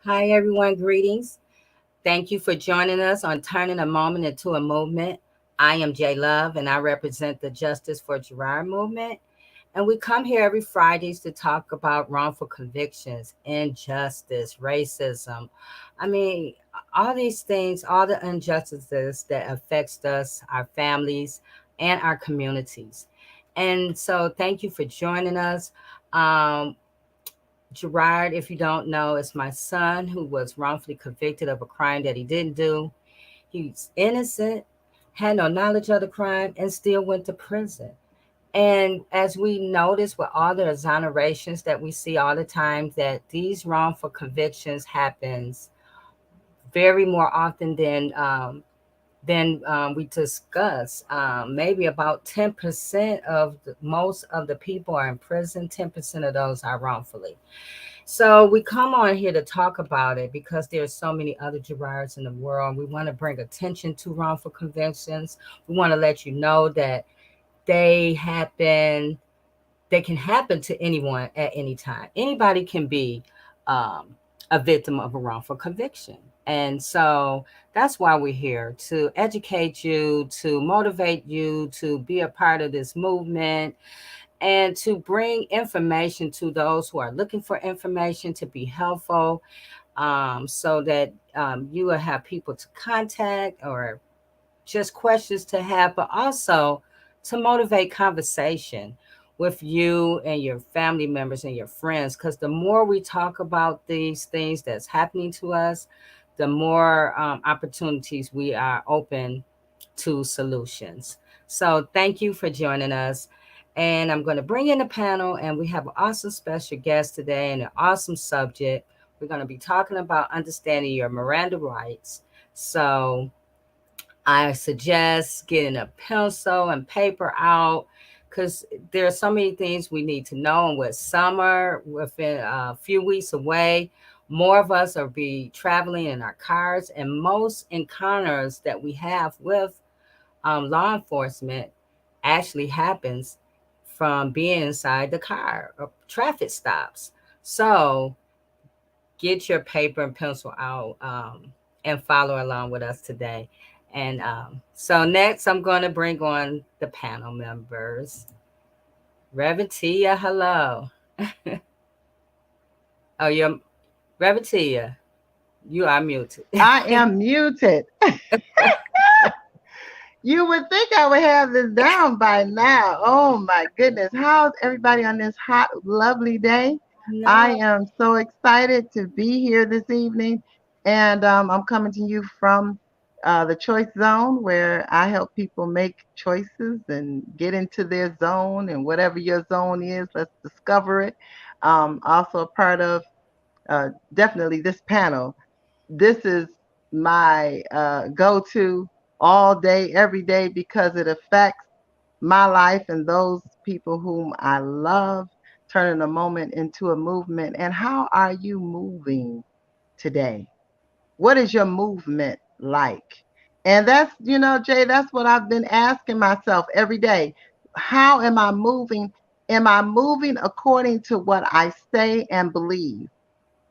Hi, everyone. Greetings. Thank you for joining us on Turning a Moment into a Movement. I am J Love, and I represent the Justice for Gerard Movement. And we come here every Fridays to talk about wrongful convictions, injustice, racism. I mean, all these things, all the injustices that affects us, our families, and our communities. And so thank you for joining us. Um, Gerard, if you don't know, is my son who was wrongfully convicted of a crime that he didn't do. He's innocent, had no knowledge of the crime, and still went to prison. And as we notice with all the exonerations that we see all the time, that these wrongful convictions happens very more often than we discuss. Maybe about 10% of most of the people are in prison. 10% of those are wrongfully. So we come on here to talk about it because there's so many other Gerards in the world. We want to bring attention to wrongful convictions. We want to let you know that they happen they can happen to anyone at any time. Anybody can be um, a victim of a wrongful conviction. And so that's why we're here to educate you, to motivate you to be a part of this movement, and to bring information to those who are looking for information to be helpful, so that you will have people to contact or just questions to have, but also to motivate conversation with you and your family members and your friends. Because the more we talk about these things that's happening to us, the more opportunities we are open to solutions. So, thank you for joining us. And I'm going to bring in the panel, and we have an awesome special guest today and an awesome subject. We're going to be talking about understanding your Miranda rights. So, I suggest getting a pencil and paper out because there are so many things we need to know. And with summer within a few weeks away, more of us are be traveling in our cars, and most encounters that we have with law enforcement actually happens from being inside the car or traffic stops. So get your paper and pencil out, and follow along with us today. And so next, I'm going to bring on the panel members. Reverend Tia, hello. Oh, you're Reverend Tia. You are muted. I am muted. You would think I would have this down by now. Oh my goodness. How's everybody on this hot, lovely day? I No. am so excited to be here this evening. And I'm coming to you from the choice zone where I help people make choices and get into their zone. And whatever your zone is, let's discover it. Also, a part of definitely this panel. This is my go to all day, every day, because it affects my life and those people whom I love, turning a moment into a movement. And how are you moving today? What is your movement like? And that's, Jay, that's what I've been asking myself every day. How am I moving? Am I moving according to what I say and believe?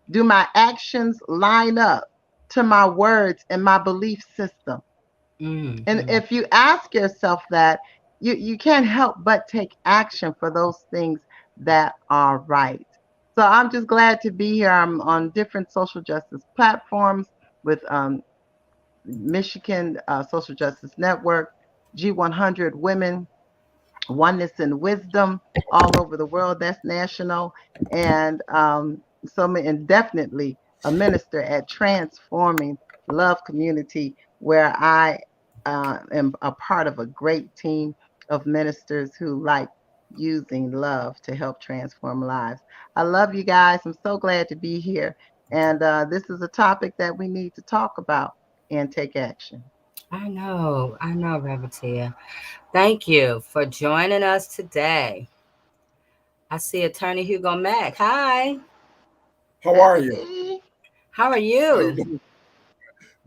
Do my actions line up to my words and my belief system? And Mm-hmm. if you ask yourself that, you can't help but take action for those things that are right. So I'm just glad to be here. I'm on different social justice platforms with Michigan Social Justice Network, G100 Women, Oneness and Wisdom all over the world. That's national. And and definitely a minister at Transforming Love Community, where I am a part of a great team of ministers who like using love to help transform lives. I love you guys. I'm so glad to be here. And this is a topic that we need to talk about and take action. I know, Reverend Tia. Thank you for joining us today. I see Attorney Hugo Mack. Hi. How are you? Hey. How are How you you? doing?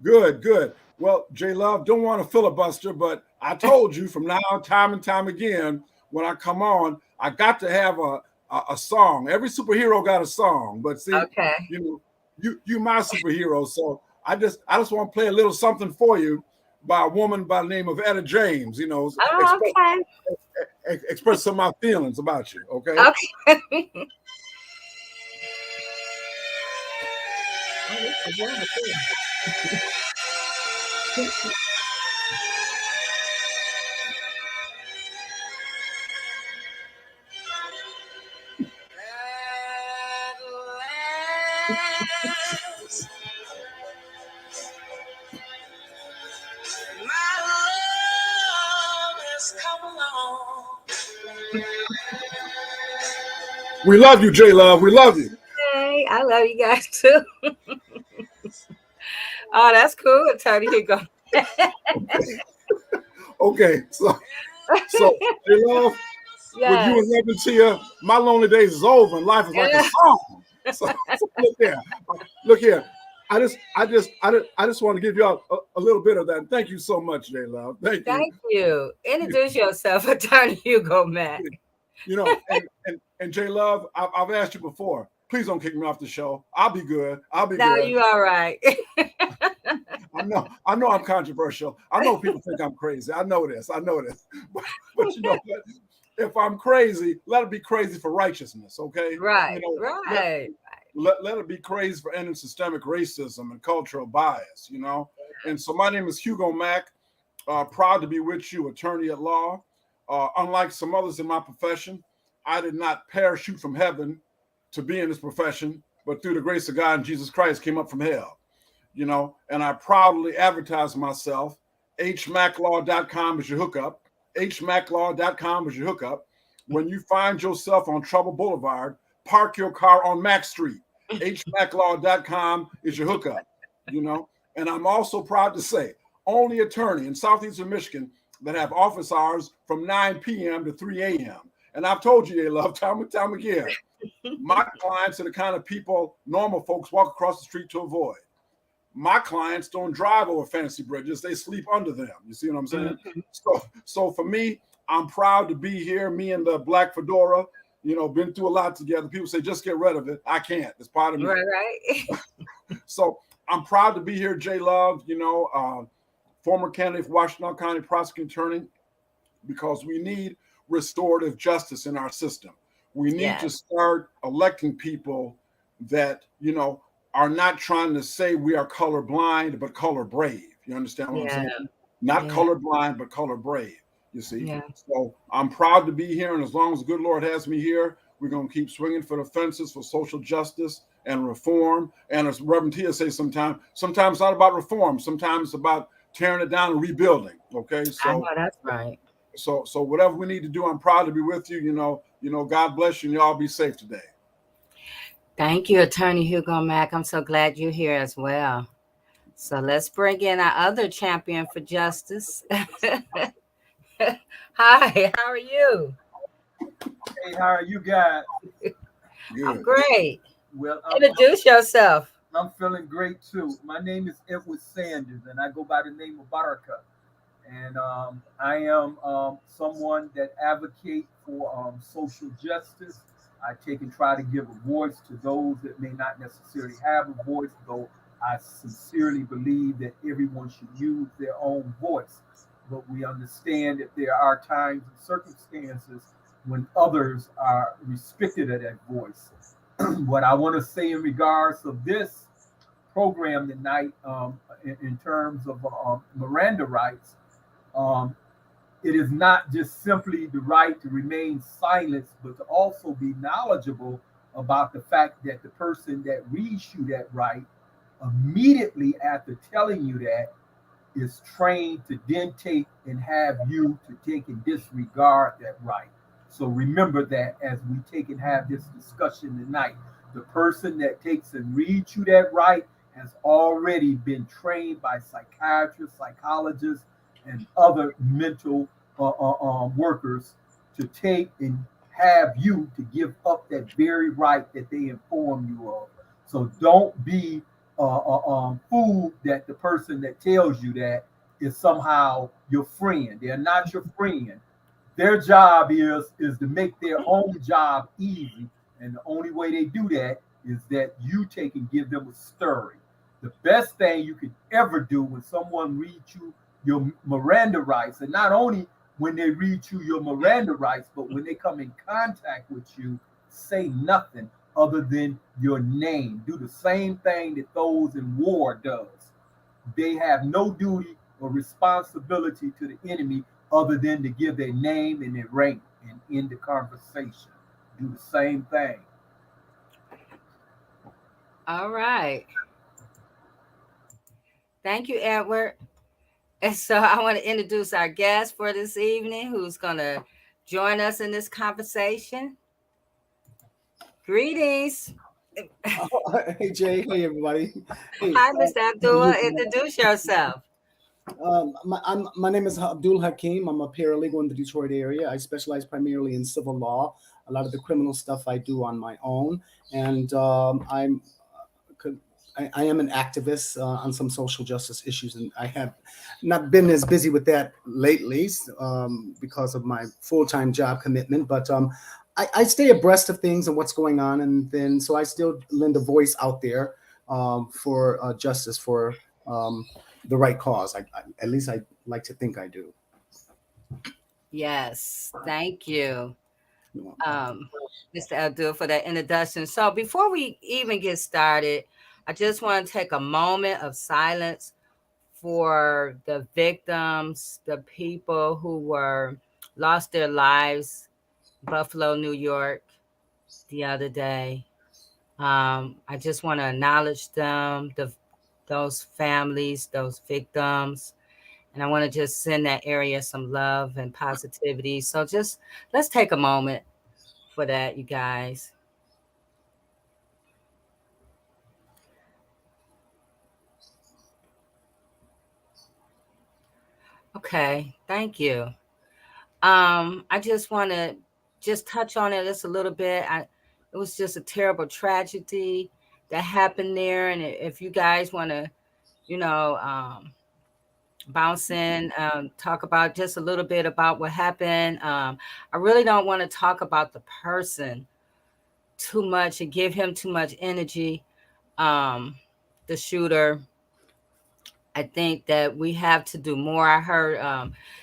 Good, good. Well, J Love, don't want to filibuster, but I told you from now time and time again when I come on, I got to have a song. Every superhero got a song, but see, Okay. you know, you my superhero, so I just want to play a little something for you by a woman by the name of Etta James. Oh, okay. Express some of my feelings about you. Okay. Okay. Oh, this is wonderful. We love you, J Love. We love you. Hey, I love you guys too. Oh, that's cool, Attorney Hugo. Okay, so J Love, with you Yes. and Reverend Tia, my lonely days is over and life is like a Yeah. song. So look there, look here. I just want to give y'all a little bit of that. Thank you so much, J Love. Thank you. Thank you. You, Introduce yourself, Attorney Hugo Mack. you know, and J Love, I've asked you before. Please don't kick me off the show. I'll be good. I'll be Now good. you all right. I know I'm controversial. I know people think I'm crazy. I know this. I know this. But you know what? If I'm crazy, let it be crazy for righteousness, okay? You Right, know, let, right. let it be crazy for ending systemic racism and cultural bias, you know? And so my name is Hugo Mack, proud to be with you, attorney at law. Unlike some others in my profession, I did not parachute from heaven to be in this profession, but through the grace of God and Jesus Christ came up from hell, you know, and I proudly advertise myself. hmaclaw.com is your hookup. hmaclaw.com is your hookup. When you find yourself on Trouble Boulevard, park your car on Mac Street. hmaclaw.com is your hookup, you know. And I'm also proud to say, only attorney in Southeastern Michigan that have office hours from 9 p.m. to 3 a.m. And I've told you, they love time and time again. My clients are the kind of people normal folks walk across the street to avoid. My clients don't drive over fancy bridges; they sleep under them. You see what I'm saying? Mhm. So for me, I'm proud to be here. Me and the black fedora, you know, been through a lot together. People say just get rid of it. I can't. It's part of me. Right, right. So I'm proud to be here, J Love. You know, former candidate for Washington County prosecuting attorney, because we need restorative justice in our system. We need to Yes. start electing people that, you know, are not trying to say we are color blind, but color brave. You understand what I'm Yeah. saying? Not Yeah. color blind, but color brave. You see? Yeah. So I'm proud to be here. And as long as the good Lord has me here, we're going to keep swinging for the fences for social justice and reform. And as Reverend Tia says sometimes it's not about reform. Sometimes it's about tearing it down and rebuilding. Okay. I know that's right. So whatever we need to do, I'm proud to be with you. God bless you and y'all be safe today. Thank you, Attorney Hugo Mack. I'm so glad you're here as well. So let's bring in our other champion for justice. Hi, how are you? Hey, how are you guys? I'm Good. great. Well, Introduce yourself. I'm feeling great too. My name is Edward Sanders, and I go by the name of Baraka. And I am someone that advocate for social justice. I take and try to give a voice to those that may not necessarily have a voice, though I sincerely believe that everyone should use their own voice. But we understand that there are times and circumstances when others are restricted of that voice. What I want to say in regards of this program tonight, in terms of Miranda rights, um, it is not just simply the right to remain silent, but to also be knowledgeable about the fact that the person that reads you that right, immediately after telling you that, is trained to then take and have you to take and disregard that right. So remember that as we take and have this discussion tonight, the person that takes and reads you that right has already been trained by psychiatrists, psychologists, and other mental workers to take and have you to give up that very right that they inform you of. So don't be fooled that the person that tells you that is somehow your friend. They're not your friend. Their job is to make their own job easy, and the only way they do that is that you take and give them a story. The best thing you could ever do when someone reads you your Miranda rights, and not only when they read you your Miranda rights, but when they come in contact with you, say nothing other than your name. Do the same thing that those in war does. They have no duty or responsibility to the enemy other than to give their name and their rank and end the conversation. Do the same thing. All right. Thank you, Edward. And so I want to introduce our guest for this evening who's going to join us in this conversation. Greetings. Hey Jay, hey everybody. Hey, Hi, Mr. Abdul. Introduce yourself. my name is Abdul Hakeem. I'm a paralegal in the Detroit area. I specialize primarily in civil law. A lot of the criminal stuff I do on my own, and could- I am an activist on some social justice issues, and I have not been as busy with that lately because of my full time job commitment. But I stay abreast of things and what's going on, and then so I still lend a voice out there for justice for the right cause. At least I like to think I do. Yes, thank you, You know. um, Mr. Abdul, for that introduction. So, before we even get started, I just want to take a moment of silence for the victims, the people who were lost their lives, Buffalo, New York, the other day. I just want to acknowledge them, those families, those victims, and I want to just send that area some love and positivity. So just let's take a moment for that, you guys. Okay, thank you. I just want to just touch on it just a little bit. It was just a terrible tragedy that happened there, and if you guys want to, you know, bounce in, talk about just a little bit about what happened. I really don't want to talk about the person too much and give him too much energy. Um, the shooter. I think that we have to do more. I heard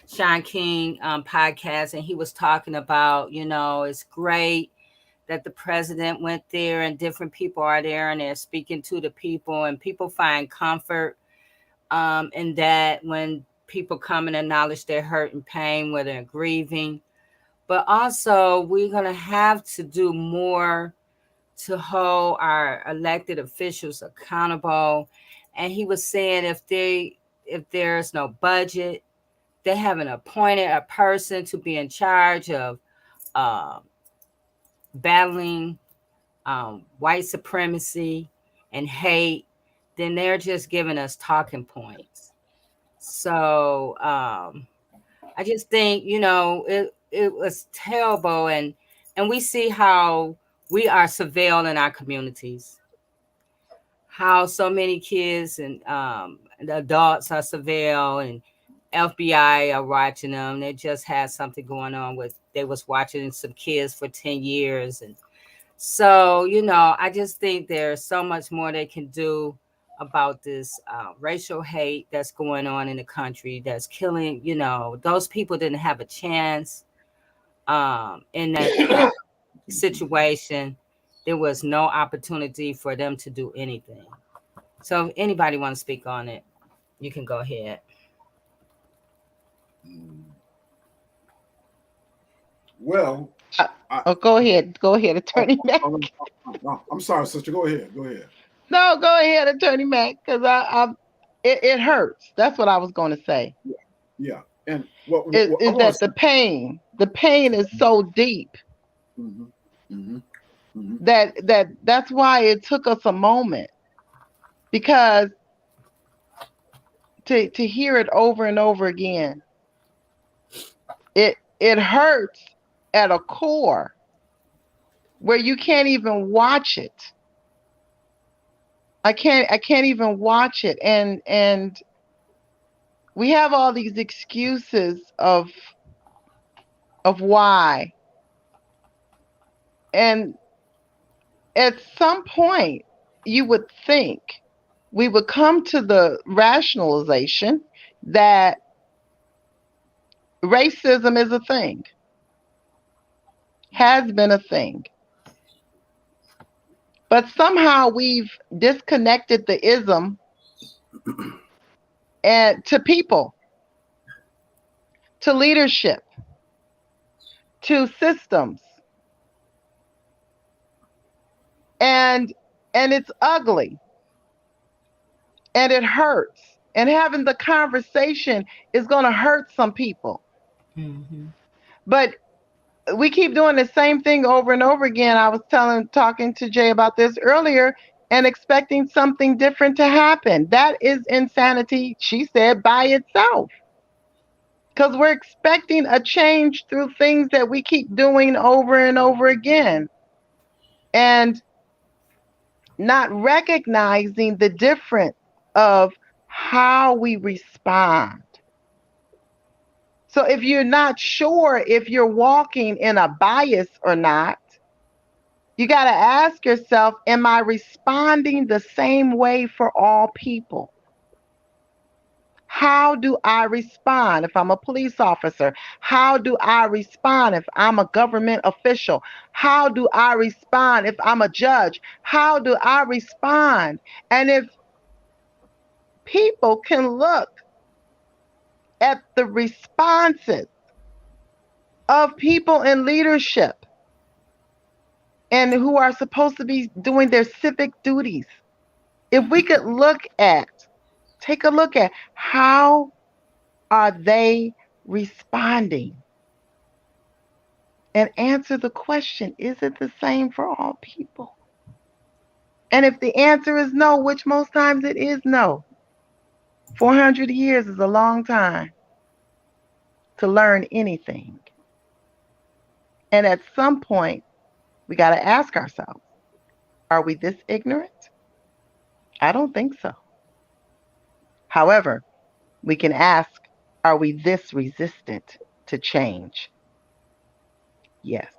Sean King podcast, and he was talking about, it's great that the president went there and different people are there and they're speaking to the people, and people find comfort in that when people come and acknowledge their hurt and pain, whether they're grieving. But also, we're going to have to do more to hold our elected officials accountable. And he was saying if there's no budget, they haven't appointed a person to be in charge of uh, battling white supremacy and hate, then they're just giving us talking points. So I just think it was terrible, and we see how we are surveilled in our communities, how so many kids and the adults are surveilled, and FBI are watching them. They just had something going on with they was watching some kids for 10 years, and so I just think there's so much more they can do about this racial hate that's going on in the country that's killing. Those people didn't have a chance in that situation. There was no opportunity for them to do anything. So if anybody want to speak on it, you can go ahead. Well, Oh, go ahead, oh, Attorney Mac. I'm sorry, sister. Go ahead. Go ahead. No, go ahead, Attorney Mac, because it hurts. That's what I was going to say. Yeah. And what I Is want that to the pain is so deep say. Hmm. Hmm. that's why it took us a moment, because to hear it over and over again, it hurts at a core where you can't even watch it. I can't even watch it, and we have all these excuses of why, and at some point you would think we would come to the rationalization that racism is a thing, has been a thing, but somehow we've disconnected the ism and to people, to leadership, to systems, and it's ugly and it hurts, and having the conversation is going to hurt some people, Hmm. but we keep doing the same thing over and over again. I was talking to Jay about this earlier, and expecting something different to happen. That is insanity, she said, by itself. Because we're expecting a change through things that we keep doing over and over again, and not recognizing the difference of how we respond. So if you're not sure if you're walking in a bias or not, you got to ask yourself, am I responding the same way for all people? How do I respond if I'm a police officer? How do I respond if I'm a government official? How do I respond if I'm a judge? How do I respond? And if people can look at the responses of people in leadership and who are supposed to be doing their civic duties, if we could take a look at how are they responding, and answer the question, is it the same for all people? And if the answer is no, which most times it is no, 400 years is a long time to learn anything. And at some point, we got to ask ourselves, are we this ignorant? I don't think so. However, we can ask, are we this resistant to change? Yes.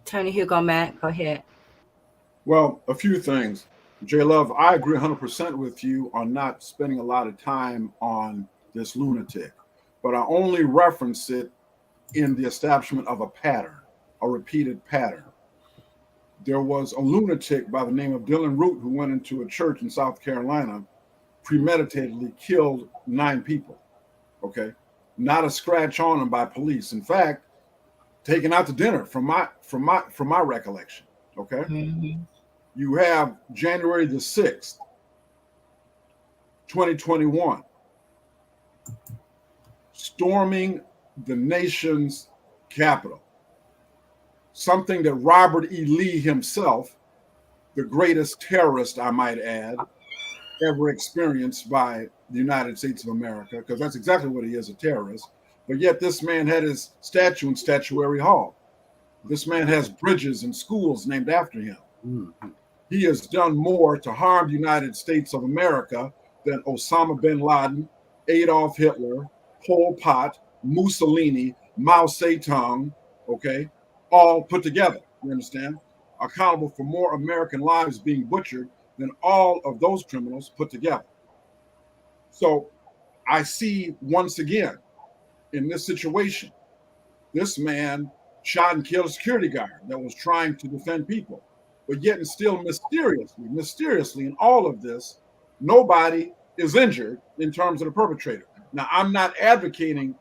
Attorney Hugo Mack, go ahead. Well, a few things. J Love, I agree 100% with you on not spending a lot of time on this lunatic, but I only reference it in the establishment of a pattern, a repeated pattern. There was a lunatic by the name of Dylan Root who went into a church in South Carolina, premeditatedly killed 9 people. Okay, not a scratch on him by police. In fact, taken out to dinner from my recollection. Okay, Mm-hmm. you have January the 6th, 2021, storming the nation's capital. Something that Robert E. Lee himself, the greatest terrorist, I might add, ever experienced by the United States of America, because that's exactly what he is, a terrorist. But yet this man had his statue in Statuary Hall. This man has bridges and schools named after him. Mhm. He has done more to harm the United States of America than Osama bin Laden, Adolf Hitler, Pol Pot, Mussolini, Mao Zedong, okay, all put together. You understand? Accountable for more American lives being butchered than all of those criminals put together. So I see once again in this situation, this man shot and killed a security guard that was trying to defend people. But yet and still mysteriously in all of this, nobody is injured in terms of the perpetrator. Now, I'm not advocating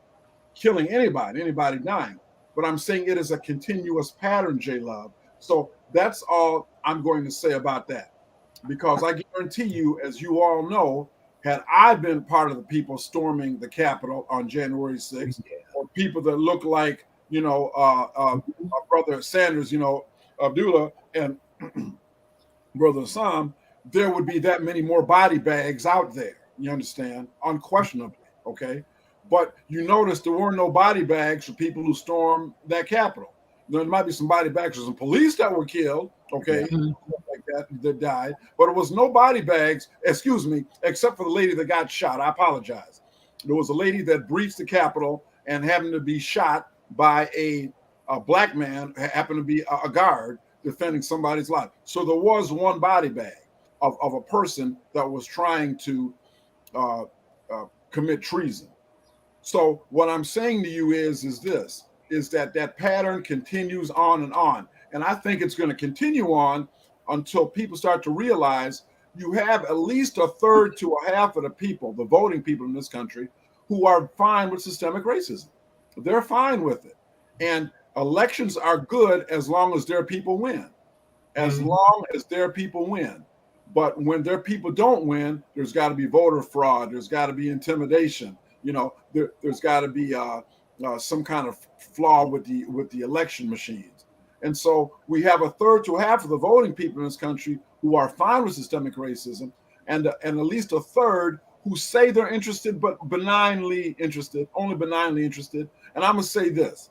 killing anybody dying, but I'm saying it is a continuous pattern, J Love. So that's all I'm going to say about that. Because I guarantee you, as you all know, had I been part of the people storming the Capitol on January 6th, or people that look like, Brother Sanders, Abdullah, and Brother Sam, there would be that many more body bags out there. You understand? Unquestionably. Okay. But you notice there were no body bags for people who stormed that Capitol. There might be some body bags for some police that were killed, okay, like that died, but it was no body bags, except for the lady that got shot. I apologize. There was a lady that breached the Capitol and happened to be shot by a black man, happened to be a guard defending somebody's life. So there was one body bag of a person that was trying to commit treason. So what I'm saying to you is that pattern continues on and on. And I think it's going to continue on until people start to realize you have at least a third to a half of the people, the voting people in this country, who are fine with systemic racism. They're fine with it. And elections are good as long as their people win. As long as their people win. But when their people don't win, there's got to be voter fraud. There's got to be intimidation. There's got to be some kind of flaw with the election machines. And so we have a third to half of the voting people in this country who are fine with systemic racism, and at least a third who say they're interested, but benignly interested, only benignly interested. And I'm gonna say this: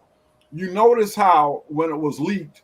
you notice how when it was leaked,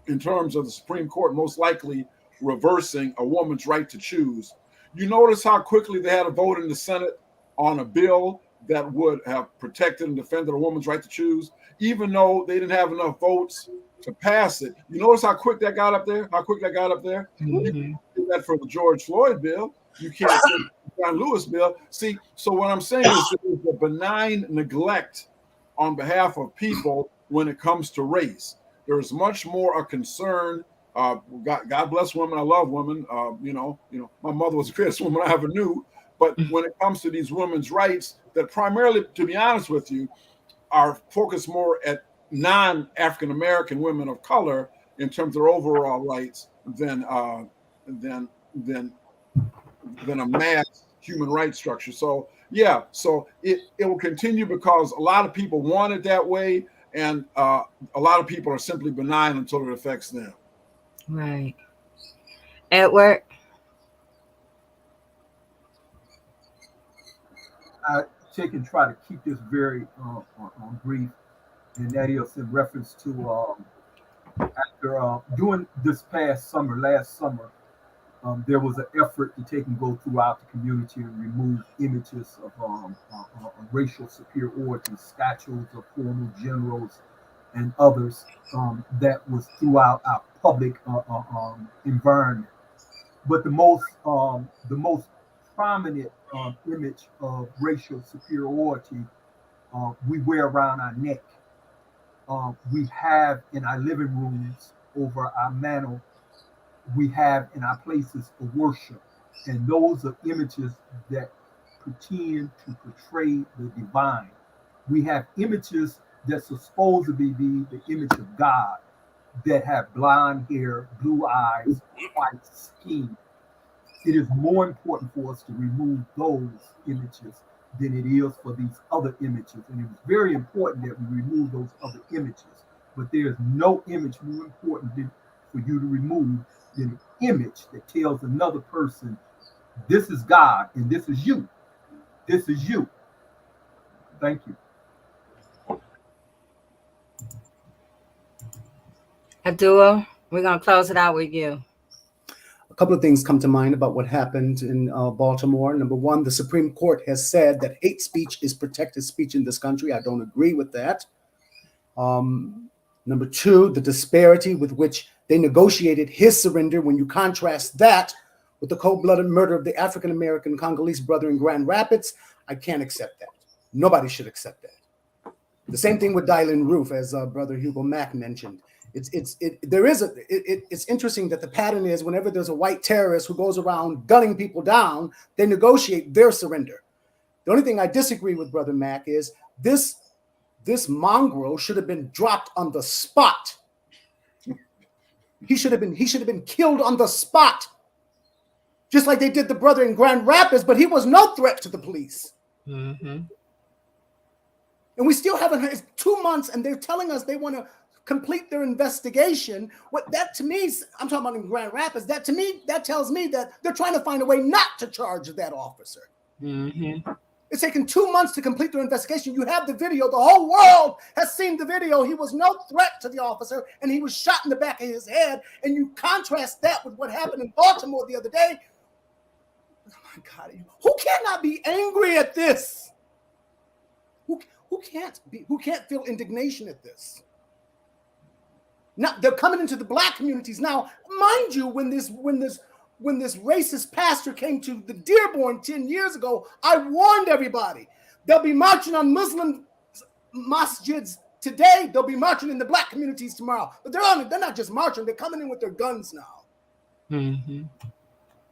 in terms of the Supreme Court most likely reversing a woman's right to choose, you notice how quickly they had a vote in the Senate on a bill that would have protected and defended a woman's right to choose, even though they didn't have enough votes to pass it. You notice how quick that got up there? How quick that got up there? You can't do that for the George Floyd bill. You can't do the John Lewis bill. See, so what I'm saying is there's a benign neglect on behalf of people when it comes to race. There's much more a concern. God bless women. I love women. My mother was the greatest woman I ever knew. But when it comes to these women's rights, that primarily, to be honest with you, are focused more at non-African American women of color in terms of their overall rights than a mass human rights structure. So yeah, so it will continue because a lot of people want it that way, and a lot of people are simply benign until it affects them. Right. Edward? I take and try to keep this very brief, and that is in reference to after during this past summer, last summer, there was an effort to take and go throughout the community and remove images of racial superiority, statues of former generals and others that was throughout our public environment. But the most prominent image of racial superiority we wear around our neck. We have in our living rooms, over our mantle, we have in our places of worship. And those are images that pretend to portray the divine. We have images that's supposed to be the image of God, that have blonde hair, blue eyes, white skin. It is more important for us to remove those images than it is for these other images. And it was very important that we remove those other images. But there's no image more important for you to remove than an image that tells another person, this is God and this is you. This is you. Thank you. Abdul, we're going to close it out with you. A couple of things come to mind about what happened in Baltimore. Number one, the Supreme Court has said that hate speech is protected speech in this country. I don't agree with that. Number two, the disparity with which they negotiated his surrender, when you contrast that with the cold-blooded murder of the African-American Congolese brother in Grand Rapids, I can't accept that. Nobody should accept that. The same thing with Dylan Roof, as Brother Hugo Mack mentioned. It's interesting that the pattern is whenever there's a white terrorist who goes around gunning people down, they negotiate their surrender. The only thing I disagree with Brother Mack is this mongrel should have been dropped on the spot. He should have been killed on the spot, just like they did the brother in Grand Rapids. But he was no threat to the police. Mm-hmm. And we still haven't heard. It's 2 months, and they're telling us they want to complete their investigation. What that to me, I'm talking about in Grand Rapids, that to me, that tells me that they're trying to find a way not to charge that officer. Mm-hmm. It's taken 2 months to complete their investigation. You have the video. The whole world has seen the video. He was no threat to the officer, and he was shot in the back of his head. And you contrast that with what happened in Baltimore the other day. Oh my God, who cannot be angry at this? Who can't feel indignation at this? Now they're coming into the black communities now. Mind you, when this racist pastor came to the Dearborn 10 years ago, I warned everybody. They'll be marching on Muslim masjids today. They'll be marching in the black communities tomorrow. But they're not just marching. They're coming in with their guns now. Mm-hmm.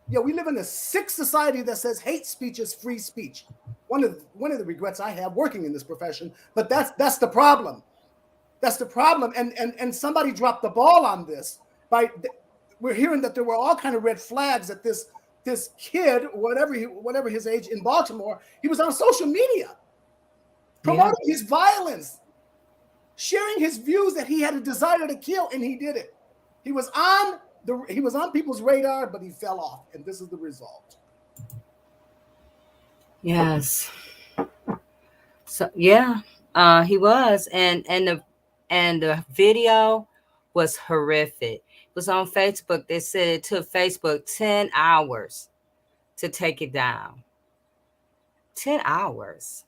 Yeah, we live in a sick society that says hate speech is free speech. One of the regrets I have working in this profession, but that's the problem. That's the problem. And somebody dropped the ball on this. We're hearing that there were all kind of red flags that this kid, whatever his age in Baltimore, he was on social media. promoting his violence, sharing his views that he had a desire to kill, and he did it. He was on people's radar, but he fell off, and this is the result. Yes. So yeah, he was, and the video was horrific. It was on Facebook. They said it took Facebook 10 hours to take it down. 10 hours.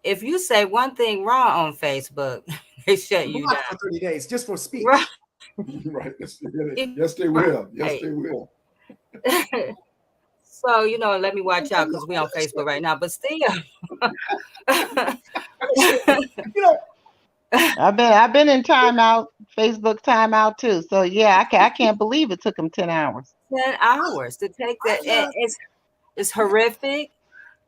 If you say one thing wrong on Facebook, they shut you Blocked down. for 30 days just for speech. Right. Right. Yes, they will. Yes, they will. So, let me watch out because we on Facebook right now. But still, You know, I've been in timeout, Facebook timeout too. So yeah, I can't believe it took them 10 hours. 10 hours to take that. And it's horrific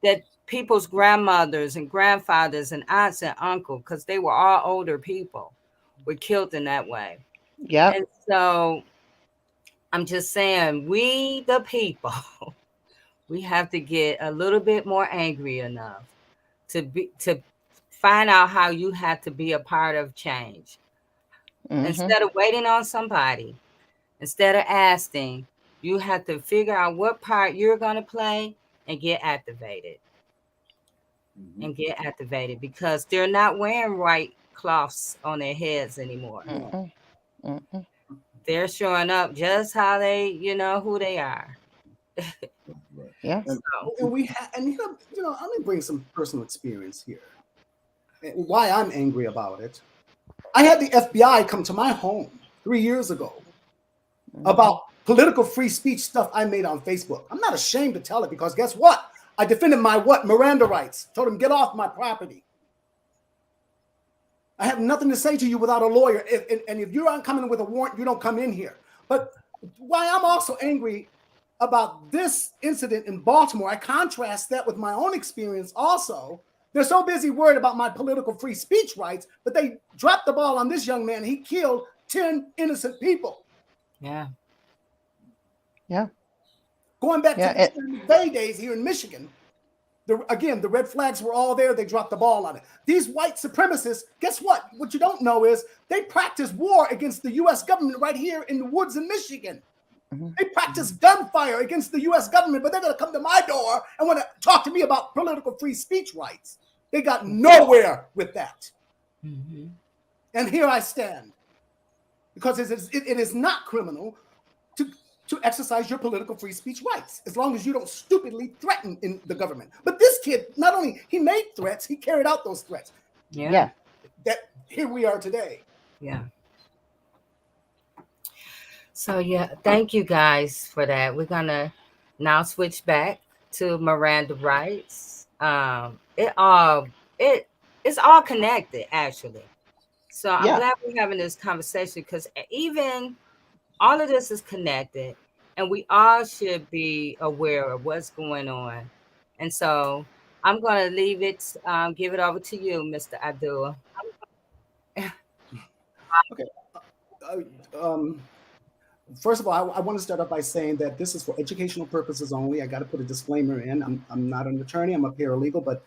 that people's grandmothers and grandfathers and aunts and uncles, because they were all older people, were killed in that way. Yep. And so I'm just saying, we the people, we have to get a little bit more angry enough to find out how you have to be a part of change. Instead of waiting on somebody, instead of asking, you have to figure out what part you're going to play and get activated. And get activated, because they're not wearing white cloths on their heads anymore. They're showing up just how they, who they are. Yeah. And let me bring some personal experience here. And why I'm angry about it. I had the FBI come to my home 3 years ago about political free speech stuff I made on Facebook. I'm not ashamed to tell it, because guess what? I defended my Miranda rights. Told him, get off my property. I have nothing to say to you without a lawyer. And if you aren't coming with a warrant, you don't come in here. But why I'm also angry about this incident in Baltimore, I contrast that with my own experience also. They're so busy worried about my political free speech rights, but they dropped the ball on this young man. He killed 10 innocent people. Yeah. Yeah. Going back to the McVeigh days here in Michigan, the red flags were all there. They dropped the ball on it. These white supremacists, guess what? What you don't know is they practice war against the U.S. government right here in the woods in Michigan. They practice gunfire against the U.S. government, but they're going to come to my door and want to talk to me about political free speech rights. They got nowhere with that. And here I stand, because it is not criminal to exercise your political free speech rights, as long as you don't stupidly threaten in the government. But this kid, not only he made threats, he carried out those threats. Yeah. That here we are today. Yeah. So yeah, thank you guys for that. We're gonna now switch back to Miranda rights. It's all connected, actually. So I'm glad we're having this conversation, because even all of this is connected, and we all should be aware of what's going on. And so I'm going to leave it, give it over to you, Mr. Abdul. Okay. First of all, I want to start off by saying that this is for educational purposes only. I got to put a disclaimer in. I'm not an attorney. I'm a paralegal, but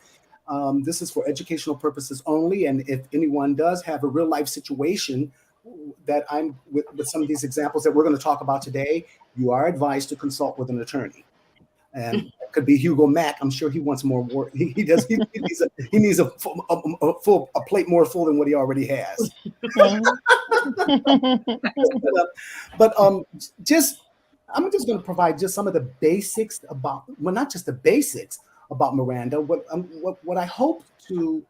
this is for educational purposes only. And if anyone does have a real life situation that I'm with some of these examples that we're going to talk about today, you are advised to consult with an attorney. And it could be Hugo Mack. I'm sure he wants more work. He needs a plate more full than what he already has. But I'm just going to provide just some of the basics about, well, not just the basics about Miranda. What I hope to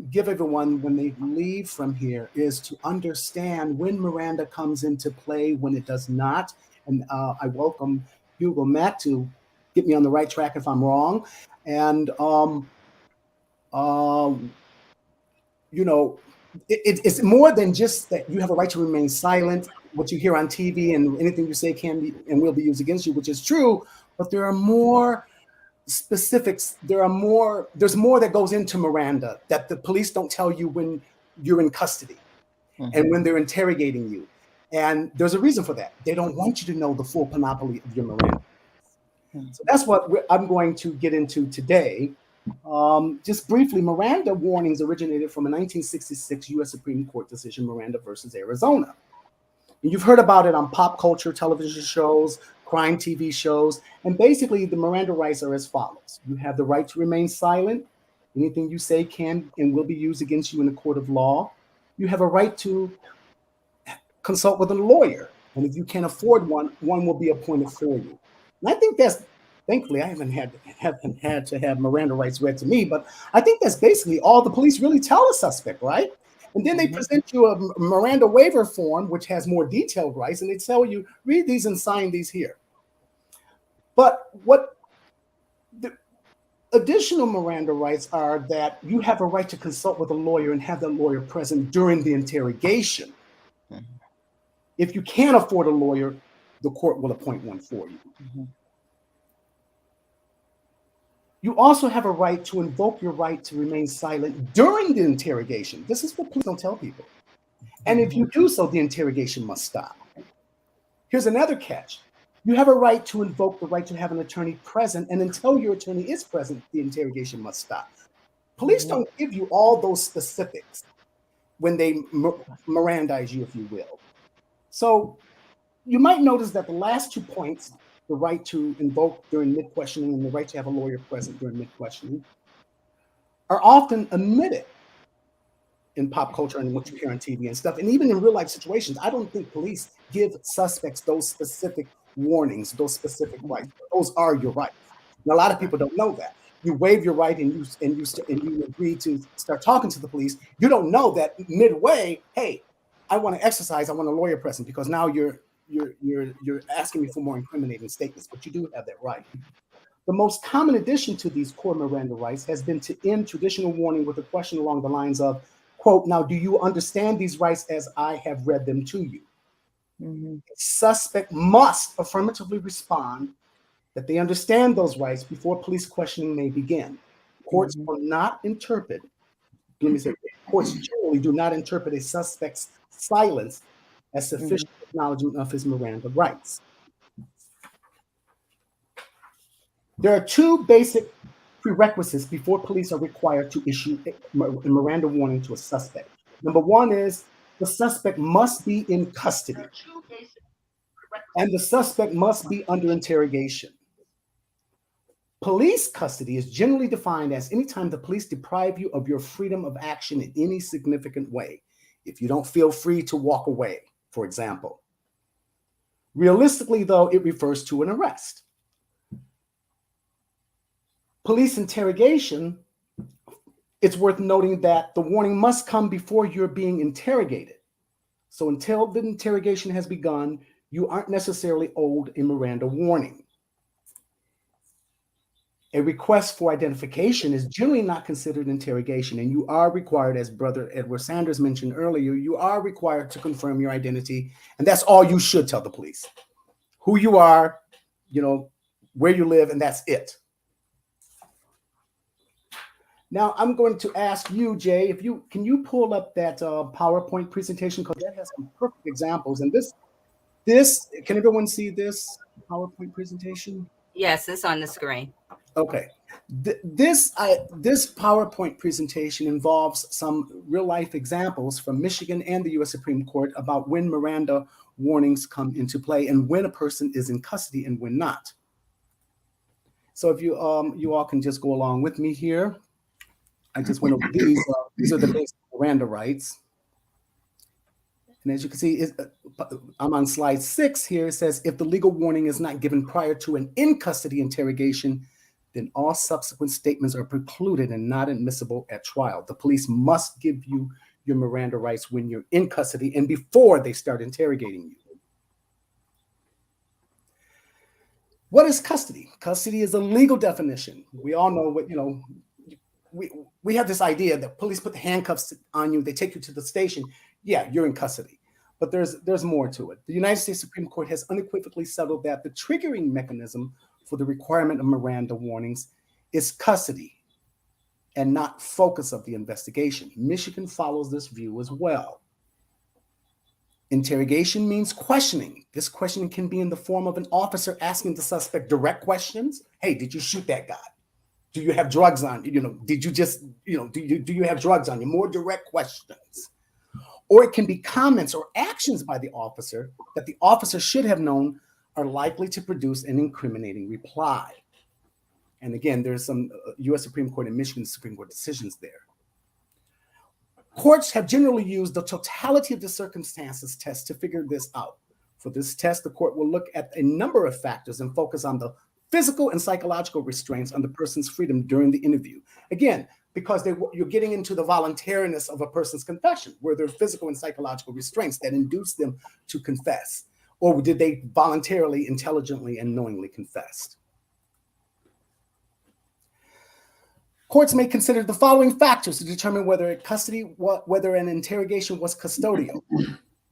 give everyone when they leave from here is to understand when Miranda comes into play, when it does not. And I welcome Hugo Mack to get me on the right track if I'm wrong. And, it's more than just that you have a right to remain silent. What you hear on TV and anything you say can be and will be used against you, which is true. But there are more specifics. There's more that goes into Miranda that the police don't tell you when you're in custody and when they're interrogating you. And there's a reason for that. They don't want you to know the full panoply of your Miranda. So that's what I'm going to get into today. Just briefly, Miranda warnings originated from a 1966 U.S. Supreme Court decision, Miranda versus Arizona. And you've heard about it on pop culture, television shows, crime TV shows. And basically, the Miranda rights are as follows. You have the right to remain silent. Anything you say can and will be used against you in a court of law. You have a right to consult with a lawyer. And if you can't afford one, one will be appointed for you. And I think that's, thankfully, I haven't had to have Miranda rights read to me, but I think that's basically all the police really tell a suspect, right? And then they present you a Miranda waiver form, which has more detailed rights, and they tell you, read these and sign these here. But what the additional Miranda rights are that you have a right to consult with a lawyer and have that lawyer present during the interrogation. If you can't afford a lawyer, the court will appoint one for you. You also have a right to invoke your right to remain silent during the interrogation. This is what police don't tell people. And if you do so, the interrogation must stop. Here's another catch. You have a right to invoke the right to have an attorney present, and until your attorney is present, the interrogation must stop. Police don't give you all those specifics when they Mirandize you, if you will. So you might notice that the last 2 points, the right to invoke during mid-questioning and the right to have a lawyer present during mid-questioning, are often omitted in pop culture and what you hear on TV and stuff. And even in real life situations, I don't think police give suspects those specific warnings, those specific rights. Those are your rights. And a lot of people don't know that. You waive your right and you agree to start talking to the police. You don't know that midway, hey, I want to exercise, I want a lawyer present, because now you're asking me for more incriminating statements, but you do have that right. The most common addition to these core Miranda rights has been to end traditional warning with a question along the lines of, quote, now, do you understand these rights as I have read them to you? The suspect must affirmatively respond that they understand those rights before police questioning may begin. Courts will not interpret, let me say, courts generally do not interpret a suspect's silence as sufficient acknowledgement of his Miranda rights. There are 2 basic prerequisites before police are required to issue a Miranda warning to a suspect. Number 1 is the suspect must be in custody, and the suspect must be under interrogation. Police custody is generally defined as any time the police deprive you of your freedom of action in any significant way. If you don't feel free to walk away, for example. Realistically, though, it refers to an arrest. Police interrogation, it's worth noting that the warning must come before you're being interrogated. So until the interrogation has begun, you aren't necessarily owed a Miranda warning. A request for identification is generally not considered interrogation, and you are required, as Brother Edward Sanders mentioned earlier, you are required to confirm your identity, and that's all you should tell the police. Who you are, where you live, and that's it. Now, I'm going to ask you, Jay, can you pull up that PowerPoint presentation, because that has some perfect examples. And this, can everyone see this PowerPoint presentation? Yes, it's on the screen. Okay. This PowerPoint presentation involves some real life examples from Michigan and the U.S. Supreme Court about when Miranda warnings come into play and when a person is in custody and when not. So if you all can just go along with me here. I just went over these. These are the basic Miranda rights. And as you can see, I'm on slide 6 here. It says, if the legal warning is not given prior to an in-custody interrogation, then all subsequent statements are precluded and not admissible at trial. The police must give you your Miranda rights when you're in custody and before they start interrogating you. What is custody? Custody is a legal definition. We all know what, we have this idea that police put the handcuffs on you, they take you to the station. Yeah, you're in custody. But there's more to it. The United States Supreme Court has unequivocally settled that the triggering mechanism for the requirement of Miranda warnings is custody and not focus of the investigation. Michigan follows this view as well. Interrogation means questioning. This questioning can be in the form of an officer asking the suspect direct questions. Hey, did you shoot that guy? Do you have drugs on you? Did you just, do you have drugs on you? More direct questions. Or it can be comments or actions by the officer that the officer should have known are likely to produce an incriminating reply. And again, there's some U.S. Supreme Court and Michigan Supreme Court decisions there. Courts have generally used the totality of the circumstances test to figure this out. For this test, the court will look at a number of factors and focus on the physical and psychological restraints on the person's freedom during the interview. Again, because you're getting into the voluntariness of a person's confession, where there are physical and psychological restraints that induce them to confess. Or did they voluntarily, intelligently, and knowingly confess? Courts may consider the following factors to determine whether an interrogation was custodial.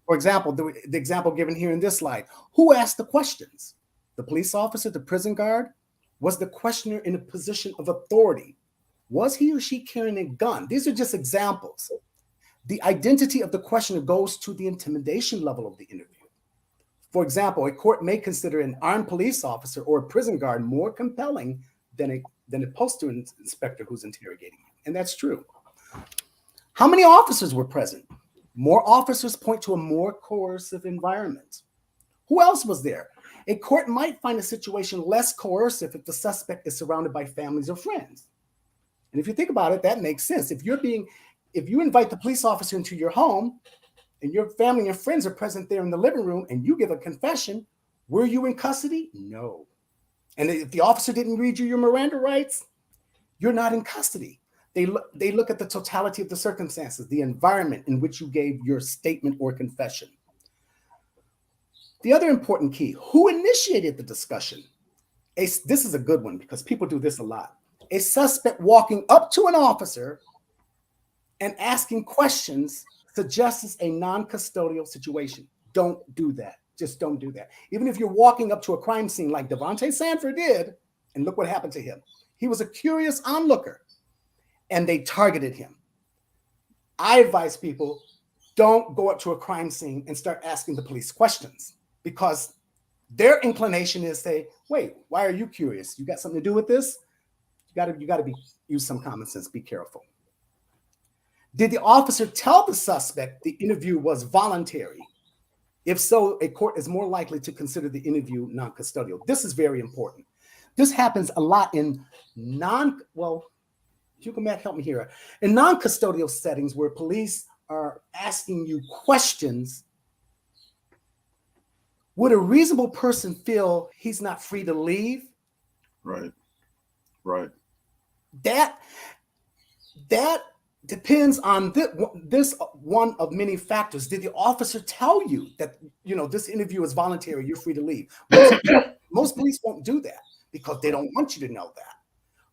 For example, the example given here in this slide, who asked the questions? The police officer, the prison guard? Was the questioner in a position of authority? Was he or she carrying a gun? These are just examples. The identity of the questioner goes to the intimidation level of the interview. For example, a court may consider an armed police officer or a prison guard more compelling than a postal inspector who's interrogating you. And that's true. How many officers were present? More officers point to a more coercive environment. Who else was there? A court might find a situation less coercive if the suspect is surrounded by families or friends. And if you think about it, that makes sense. If you invite the police officer into your home and your family and friends are present there in the living room and you give a confession, were you in custody? No. And if the officer didn't read you your Miranda rights, you're not in custody. They look at the totality of the circumstances, the environment in which you gave your statement or confession. The other important key, who initiated the discussion? This is a good one because people do this a lot. A suspect walking up to an officer and asking questions suggests a non-custodial situation. Don't do that. Just don't do that. Even if you're walking up to a crime scene like Devontae Sanford did, and look what happened to him. He was a curious onlooker, and they targeted him. I advise people, don't go up to a crime scene and start asking the police questions, because their inclination is say, wait, why are you curious? You got something to do with this? You gotta use some common sense, be careful. Did the officer tell the suspect the interview was voluntary? If so, a court is more likely to consider the interview non-custodial. This is very important. This happens a lot in you can help me here. In non-custodial settings where police are asking you questions, would a reasonable person feel he's not free to leave? Right. That depends on this one of many factors. Did the officer tell you that, this interview is voluntary, you're free to leave? Most police won't do that because they don't want you to know that.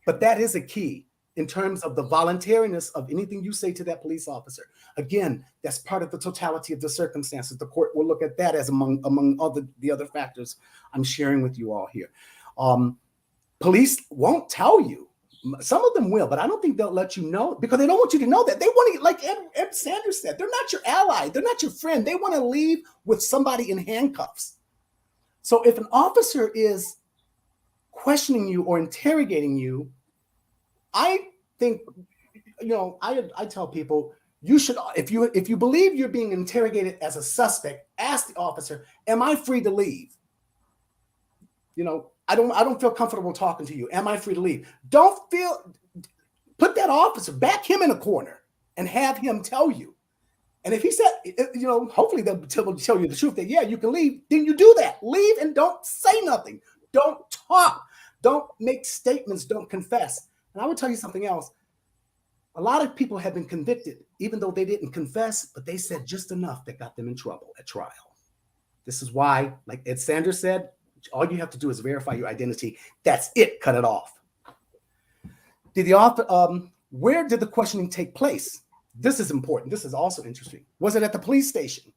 But that is a key in terms of the voluntariness of anything you say to that police officer. Again, that's part of the totality of the circumstances. The court will look at that as among the other factors I'm sharing with you all here. Police won't tell you. Some of them will, but I don't think they'll let you know because they don't want you to know that. They want to, like Ed Sanders said, they're not your ally. They're not your friend. They want to leave with somebody in handcuffs. So if an officer is questioning you or interrogating you, I think, I tell people, you should, if you believe you're being interrogated as a suspect, ask the officer, am I free to leave? I don't feel comfortable talking to you. Am I free to leave? Put that officer, back him in a corner and have him tell you. And if he said, hopefully they'll tell you the truth that, yeah, you can leave, then you do that. Leave and don't say nothing. Don't talk. Don't make statements. Don't confess. And I would tell you something else. A lot of people have been convicted, even though they didn't confess, but they said just enough that got them in trouble at trial. This is why, like Ed Sanders said, all you have to do is verify your identity. That's it. Cut it off. Where did the questioning take place? This is important. This is also interesting. Was it at the police station,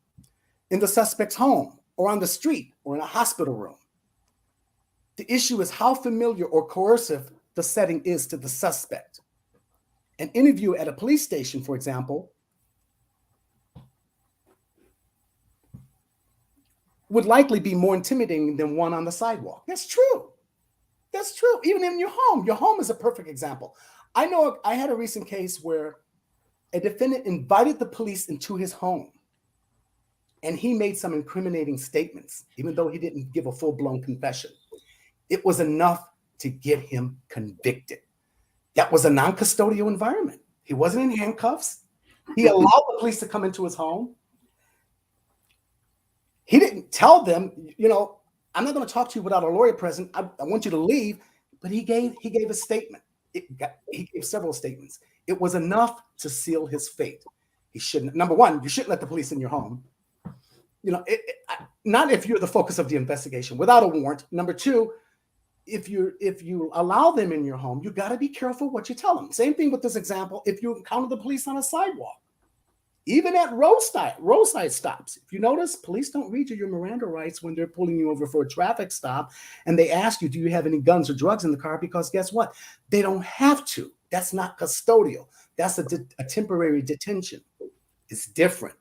in the suspect's home, or on the street, or in a hospital room? The issue is how familiar or coercive the setting is to the suspect. An interview at a police station, for example, would likely be more intimidating than one on the sidewalk. That's true. That's true. Even in your home is a perfect example. I know I had a recent case where a defendant invited the police into his home and he made some incriminating statements, even though he didn't give a full-blown confession. It was enough to get him convicted. That was a non-custodial environment. He wasn't in handcuffs. He allowed the police to come into his home. He didn't tell them, I'm not going to talk to you without a lawyer present. I want you to leave. But he gave a statement. He gave several statements. It was enough to seal his fate. He shouldn't. Number one, you shouldn't let the police in your home. Not if you're the focus of the investigation without a warrant. Number two, if you allow them in your home, you got to be careful what you tell them. Same thing with this example. If you encounter the police on a sidewalk, even at roadside stops, if you notice, police don't read you your Miranda rights when they're pulling you over for a traffic stop, and they ask you, do you have any guns or drugs in the car? Because guess what? They don't have to. That's not custodial. That's a temporary detention. It's different.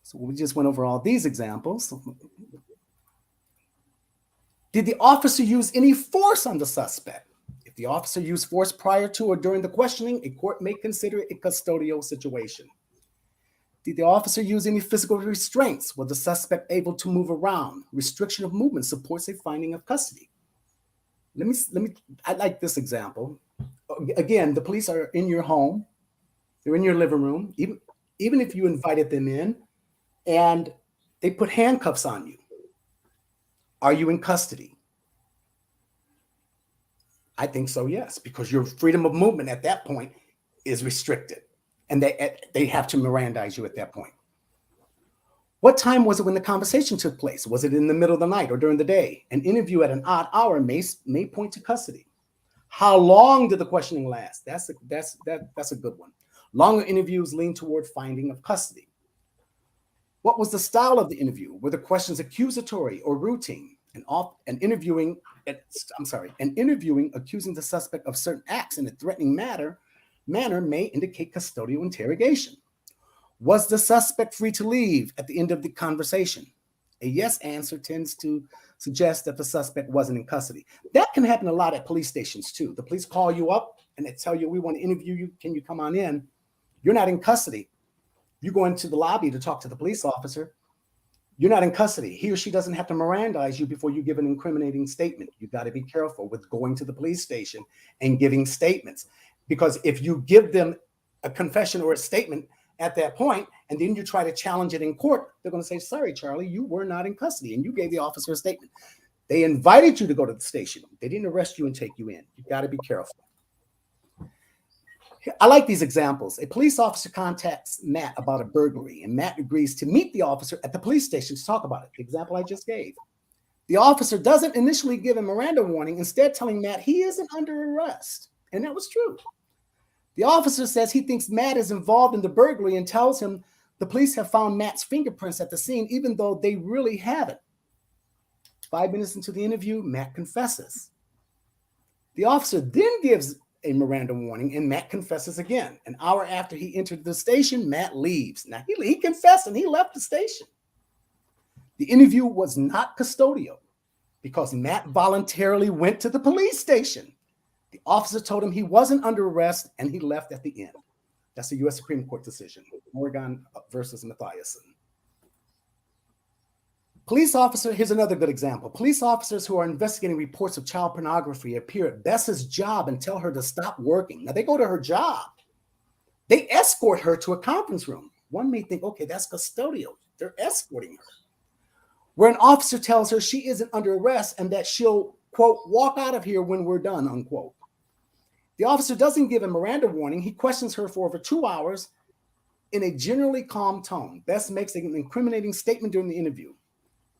So we just went over all these examples. Did the officer use any force on the suspect? If the officer used force prior to or during the questioning, a court may consider it a custodial situation. Did the officer use any physical restraints? Was the suspect able to move around? Restriction of movement supports a finding of custody. I like this example. Again, the police are in your home. They're in your living room. Even if you invited them in and they put handcuffs on you, are you in custody? I think so, yes, because your freedom of movement at that point is restricted, and they have to Mirandize you at that point. What time was it when the conversation took place? Was it in the middle of the night or during the day? An interview at an odd hour may point to custody. How long did the questioning last? That's a good one. Longer interviews lean toward finding of custody. What was the style of the interview? Were the questions accusatory or routine? And interviewing accusing the suspect of certain acts in a threatening manner may indicate custodial interrogation. Was the suspect free to leave at the end of the conversation? A yes answer tends to suggest that the suspect wasn't in custody. That can happen a lot at police stations too. The police call you up and they tell you, we want to interview you. Can you come on in? You're not in custody. You go into the lobby to talk to the police officer. You're not in custody. He or she doesn't have to Mirandize you before you give an incriminating statement. You got to be careful with going to the police station and giving statements, because if you give them a confession or a statement at that point, and then you try to challenge it in court, they're going to say, sorry, Charlie, you were not in custody, and you gave the officer a statement. They invited you to go to the station. They didn't arrest you and take you in. You got to be careful. I like these examples. A police officer contacts Matt about a burglary, and Matt agrees to meet the officer at the police station to talk about it. The example I just gave. The officer doesn't initially give a Miranda warning, instead telling Matt he isn't under arrest. And that was true. The officer says he thinks Matt is involved in the burglary and tells him the police have found Matt's fingerprints at the scene, even though they really haven't. 5 minutes into the interview, Matt confesses. The officer then gives a Miranda warning, and Matt confesses again. An hour after he entered the station, Matt leaves. Now, he confessed and he left the station. The interview was not custodial because Matt voluntarily went to the police station. The officer told him he wasn't under arrest, and he left at the end. That's a U.S. Supreme Court decision, Oregon versus Mathiasen. Police officer, here's another good example. Police officers who are investigating reports of child pornography appear at Bess's job and tell her to stop working. Now, they go to her job. They escort her to a conference room. One may think, okay, that's custodial. They're escorting her. Where an officer tells her she isn't under arrest and that she'll, quote, walk out of here when we're done, unquote. The officer doesn't give a Miranda warning. He questions her for over 2 hours in a generally calm tone. Bess makes an incriminating statement during the interview.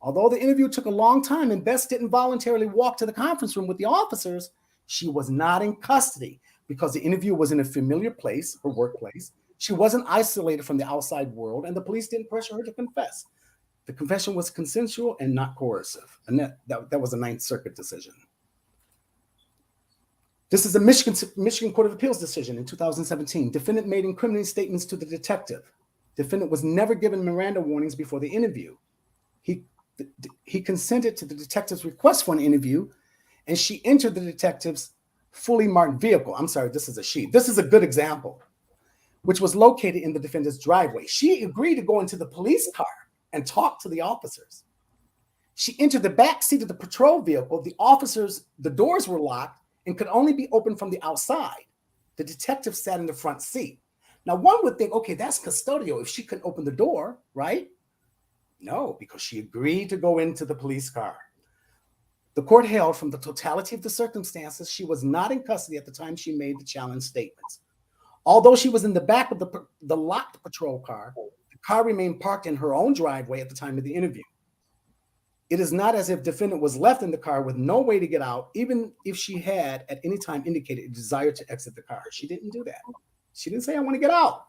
Although the interview took a long time and Bess didn't voluntarily walk to the conference room with the officers, she was not in custody because the interview was in a familiar place, her workplace. She wasn't isolated from the outside world, and the police didn't pressure her to confess. The confession was consensual and not coercive, and that was a Ninth Circuit decision. This is a Michigan Court of Appeals decision in 2017. Defendant made incriminating statements to the detective. Defendant was never given Miranda warnings before the interview. He consented to the detective's request for an interview, and she entered the detective's fully marked vehicle. I'm sorry, this is a she. This is a good example, which was located in the defendant's driveway. She agreed to go into the police car and talk to the officers. She entered the back seat of the patrol vehicle. The doors were locked and could only be opened from the outside. The detective sat in the front seat. Now, one would think, okay, that's custodial if she couldn't open the door, right? No, because she agreed to go into the police car. The court held from the totality of the circumstances, she was not in custody at the time she made the challenge statements. Although she was in the back of the locked patrol car, the car remained parked in her own driveway at the time of the interview. It is not as if defendant was left in the car with no way to get out, even if she had at any time indicated a desire to exit the car. She didn't do that. She didn't say, I want to get out.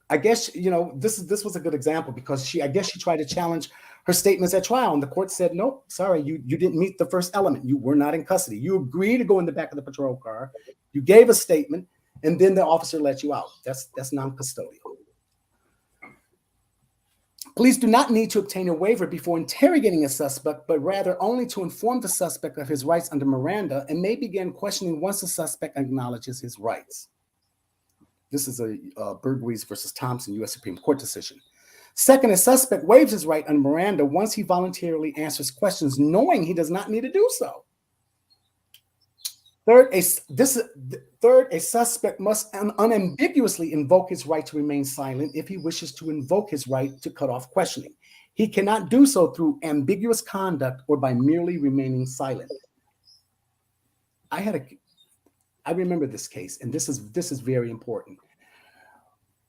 I guess, this was a good example because I guess she tried to challenge her statements at trial, and the court said, nope, sorry, you didn't meet the first element. You were not in custody. You agreed to go in the back of the patrol car. You gave a statement, and then the officer let you out. That's non-custodial. Police do not need to obtain a waiver before interrogating a suspect, but rather only to inform the suspect of his rights under Miranda, and may begin questioning once the suspect acknowledges his rights. This is a Bergwies versus Thompson U.S. Supreme Court decision. Second, a suspect waives his right under Miranda once he voluntarily answers questions, knowing he does not need to do so. Third, a suspect must unambiguously invoke his right to remain silent if he wishes to invoke his right to cut off questioning. He cannot do so through ambiguous conduct or by merely remaining silent. I remember this case, and this is very important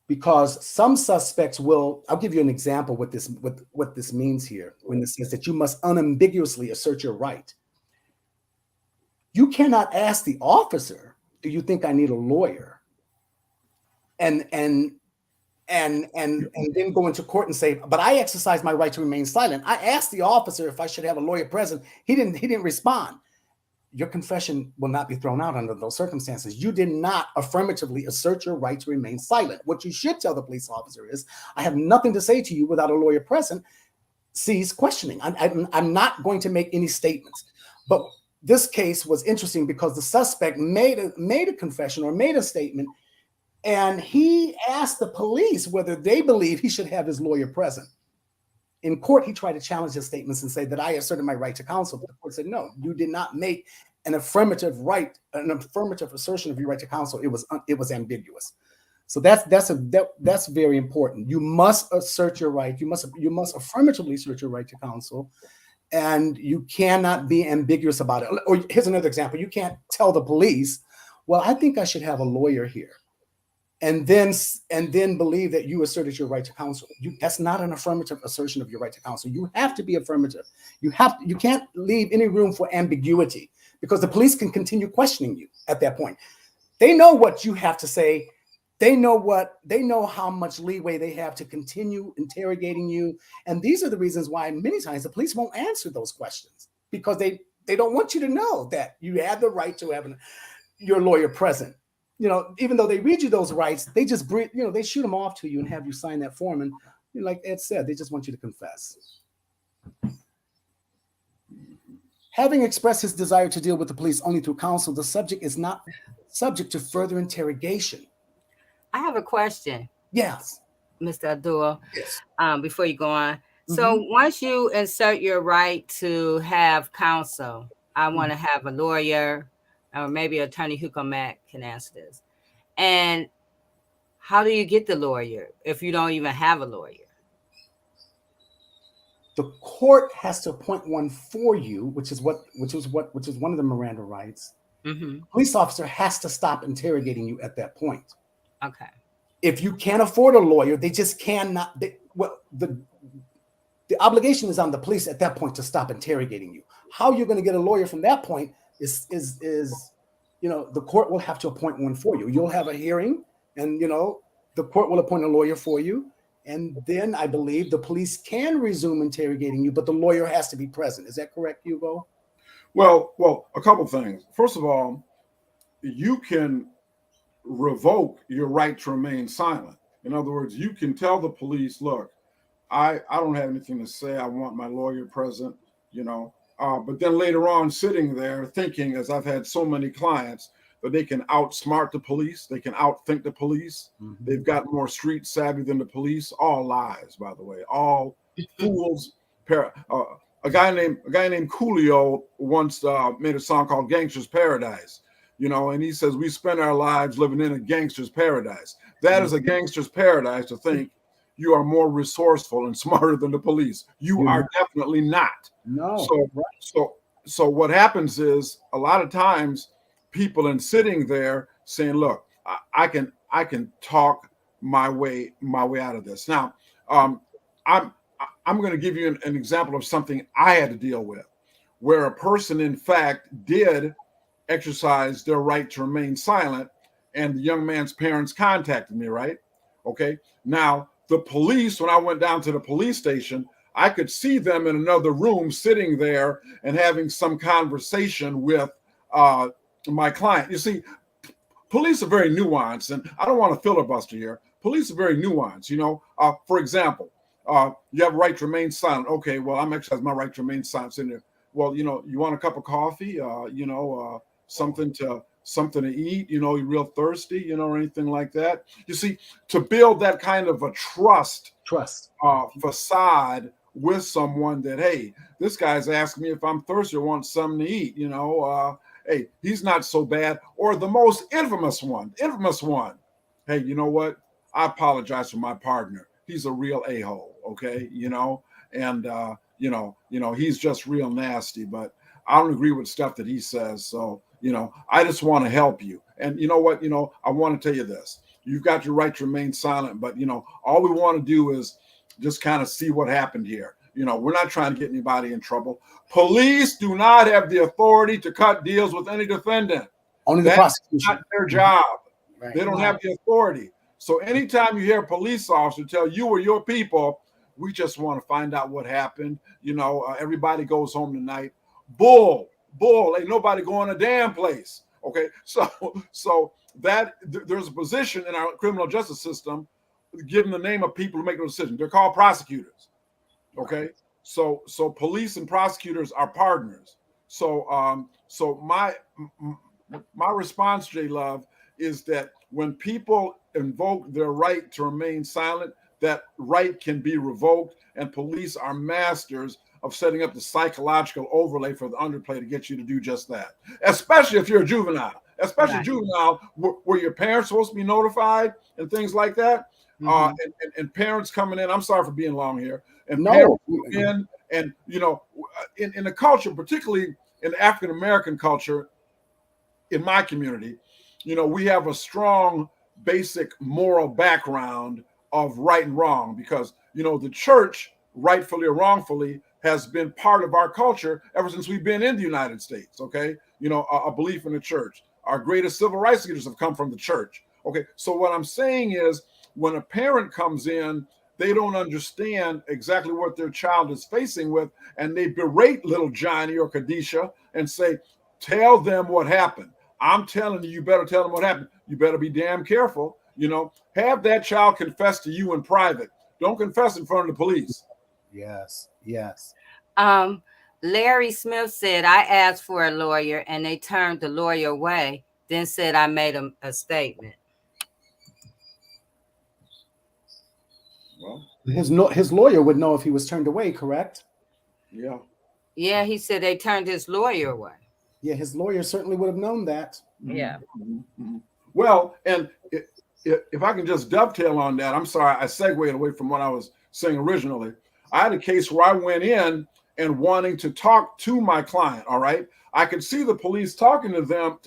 because some suspects will. I'll give you an example what this means here when it says that you must unambiguously assert your right. You cannot ask the officer, do you think I need a lawyer? And then go into court and say, but I exercise my right to remain silent. I asked the officer if I should have a lawyer present. He didn't respond. Your confession will not be thrown out under those circumstances. You did not affirmatively assert your right to remain silent. What you should tell the police officer is, I have nothing to say to you without a lawyer present. Cease questioning. I'm not going to make any statements. But this case was interesting because the suspect made a confession or made a statement, and he asked the police whether they believe he should have his lawyer present. In court, he tried to challenge his statements and say that I asserted my right to counsel. But the court said, no, you did not make an affirmative assertion of your right to counsel. It was ambiguous. So that's very important. You must assert your right. You must affirmatively assert your right to counsel. And you cannot be ambiguous about it. Or here's another example. You can't tell the police, well, I think I should have a lawyer here. And then believe that you asserted your right to counsel. That's not an affirmative assertion of your right to counsel. You have to be affirmative. You can't leave any room for ambiguity because the police can continue questioning you at that point. They know what you have to say. They know how much leeway they have to continue interrogating you. And these are the reasons why many times the police won't answer those questions because they don't want you to know that you have the right to have your lawyer present. Even though they read you those rights, they just they shoot them off to you and have you sign that form. And like Ed said, they just want you to confess. Having expressed his desire to deal with the police only through counsel, the subject is not subject to further interrogation. I have a question. Yes. Mr. Abdul, Yes. Before you go on. So once you insert your right to have counsel, I want to have a lawyer or maybe an attorney who can answer this. And how do you get the lawyer if you don't even have a lawyer? The court has to appoint one for you, which is one of the Miranda rights. Mm-hmm. Police officer has to stop interrogating you at that point. Okay. If you can't afford a lawyer, they just cannot. The obligation is on the police at that point to stop interrogating you. How you're going to get a lawyer from that point is the court will have to appoint one for you. You'll have a hearing, and the court will appoint a lawyer for you, and then I believe the police can resume interrogating you, but the lawyer has to be present. Is that correct, Hugo? Well, a couple things. First of all, you can revoke your right to remain silent. In other words, you can tell the police, look, I don't have anything to say. I want my lawyer present, you know. But then later on, sitting there thinking, as I've had so many clients, that they can outsmart the police, they can outthink the police, they've got more street savvy than the police. All lies, by the way, all fools. A guy named Coolio once made a song called "Gangster's Paradise," you know, and he says we spend our lives living in a gangster's paradise. That is a gangster's paradise to think you are more resourceful and smarter than the police. You are definitely not. No. So what happens is a lot of times people in sitting there saying, "Look, I can talk my way out of this." Now, I'm going to give you an example of something I had to deal with, where a person, in fact, did exercise their right to remain silent, and the young man's parents contacted me. Right? Okay. Now, the police, when I went down to the police station, I could see them in another room sitting there and having some conversation with my client. You see, police are very nuanced, and I don't want to filibuster here. Police are very nuanced. You know, for example, you have a right to remain silent. Okay, well, I'm exercising my right to remain silent in there. Well, you know, you want a cup of coffee? Something to eat? You know, you're real thirsty? You know, or anything like that? You see, to build that kind of a trust facade with someone that, hey, this guy's asking me if I'm thirsty or want something to eat. You know, hey, he's not so bad. Or the most infamous one. Hey, you know what? I apologize for my partner. He's a real a-hole, okay? You know, and he's just real nasty, but I don't agree with stuff that he says. So, you know, I just want to help you. And you know what? You know, I want to tell you this. You've got your right to remain silent, but you know, all we want to do is just kind of see what happened here. You know, we're not trying to get anybody in trouble. Police do not have the authority to cut deals with any defendant. Only the prosecution. That's not their job. Right. They don't have the authority. So anytime you hear a police officer tell you or your people, we just want to find out what happened. You know, everybody goes home tonight. Bull. Ain't nobody going a damn place. Okay, so that there's a position in our criminal justice system given the name of people who make those decisions. They're called prosecutors. Okay, so police and prosecutors are partners. So my response, J Love, is that when people invoke their right to remain silent, that right can be revoked, and police are masters of setting up the psychological overlay for the underplay to get you to do just that, especially if you're a juvenile, where your parents are supposed to be notified and things like that. And parents coming in, I'm sorry for being long here, and parents in, and you know, in the culture, particularly in the African American culture, in my community, you know, we have a strong basic moral background of right and wrong, because you know the church, rightfully or wrongfully, has been part of our culture ever since we've been in the United States. Okay, you know, a belief in the church. Our greatest civil rights leaders have come from the church. Okay, so what I'm saying is, when a parent comes in, they don't understand exactly what their child is facing with, and they berate little Johnny or Kadisha and say, "Tell them what happened. I'm telling you, you better tell them what happened. You better be damn careful. You know, have that child confess to you in private. Don't confess in front of the police." Yes. Larry Smith said, I asked for a lawyer and they turned the lawyer away, then said I made a statement. Well, His lawyer would know if he was turned away, correct? yeah. Yeah, he said they turned his lawyer away. Yeah, his lawyer certainly would have known that. Yeah. Well, and if I can just dovetail on that, I'm sorry, I segued away from what I was saying originally. I had a case where I went in and wanting to talk to my client. All right, I could see the police talking to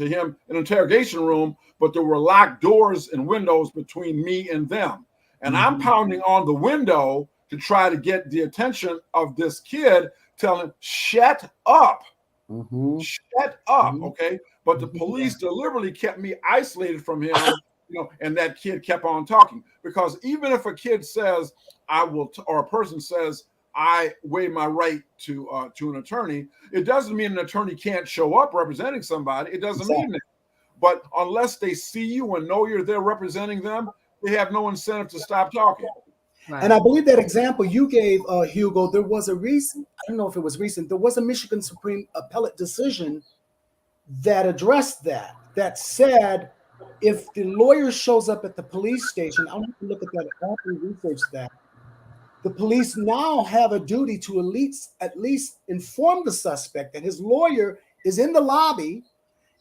him in an interrogation room, but there were locked doors and windows between me and them. And I'm pounding on the window to try to get the attention of this kid, telling him, "Shut up, shut up." Okay, but the police deliberately kept me isolated from him. You know, and that kid kept on talking, because even if a kid says I will, or a person says I waive my right to an attorney, it doesn't mean an attorney can't show up representing somebody. It doesn't mean that. But unless they see you and know you're there representing them, they have no incentive to stop talking. And I Right. believe that example you gave, Hugo, there was a recent, I don't know if it was recent, there was a Michigan Supreme Appellate decision that addressed that, that said if the lawyer shows up at the police station, I'll have to look at that, I'll have to research that. The police now have a duty to at least inform the suspect that his lawyer is in the lobby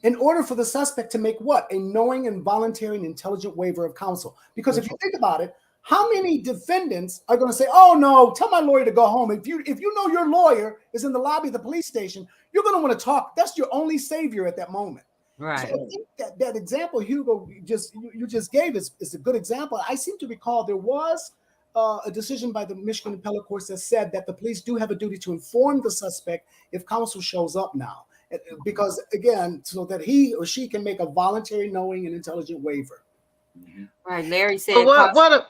in order for the suspect to make what? A knowing and voluntary and intelligent waiver of counsel. Because if you think about it, how many defendants are going to say, "Oh no, tell my lawyer to go home"? If you know your lawyer is in the lobby of the police station, you're going to want to talk. That's your only savior at that moment. So Right. I think that example Hugo you just gave is a good example. I seem to recall there was a decision by the Michigan Appellate Court that said that the police do have a duty to inform the suspect if counsel shows up now, because again, so that he or she can make a voluntary, knowing, and intelligent waiver. Right. Larry said But it cost. oh,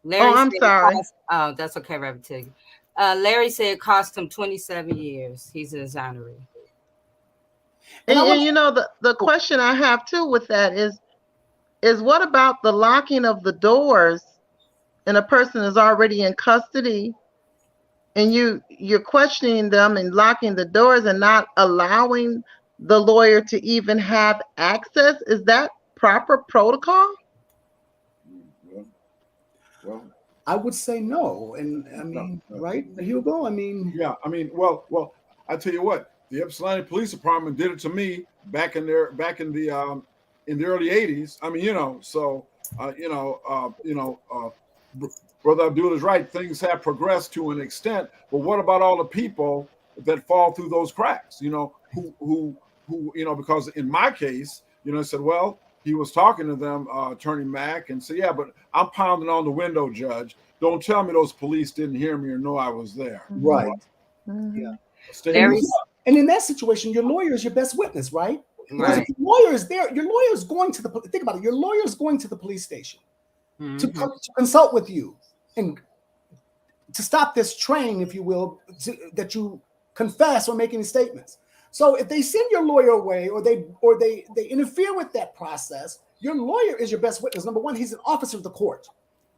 Larry I'm said it sorry. cost. Oh, that's okay, Reverend Tig. Larry said it cost him 27 years. He's an exoneree. And I want And the to. question I have too with that is what about the locking of the doors and a person is already in custody and you're questioning them and locking the doors and not allowing the lawyer to even have access? Is that proper protocol? Well, I would say no, and I no, mean, no. right, Hugo? I mean, Yeah, I mean, well, I tell you what, the Ypsilanti Police Department did it to me back in the early '80s. I mean, so Brother Abdul is right. Things have progressed to an extent, but what about all the people that fall through those cracks? Who because in my case, I said, well, he was talking to them, Attorney Mack, and said, yeah, but I'm pounding on the window, Judge. Don't tell me those police didn't hear me or know I was there. right, Mm-hmm. yeah. Stay And with Larry. me. and in that situation, your lawyer is your best witness, right? Because if Right. your lawyer is there, your lawyer is going to the. Think about it. Your lawyer is going to the police station Mm-hmm. to consult with you and to stop this train, if you will, that you confess or make any statements. So if they send your lawyer away or they interfere with that process, your lawyer is your best witness. Number one, he's an officer of the court.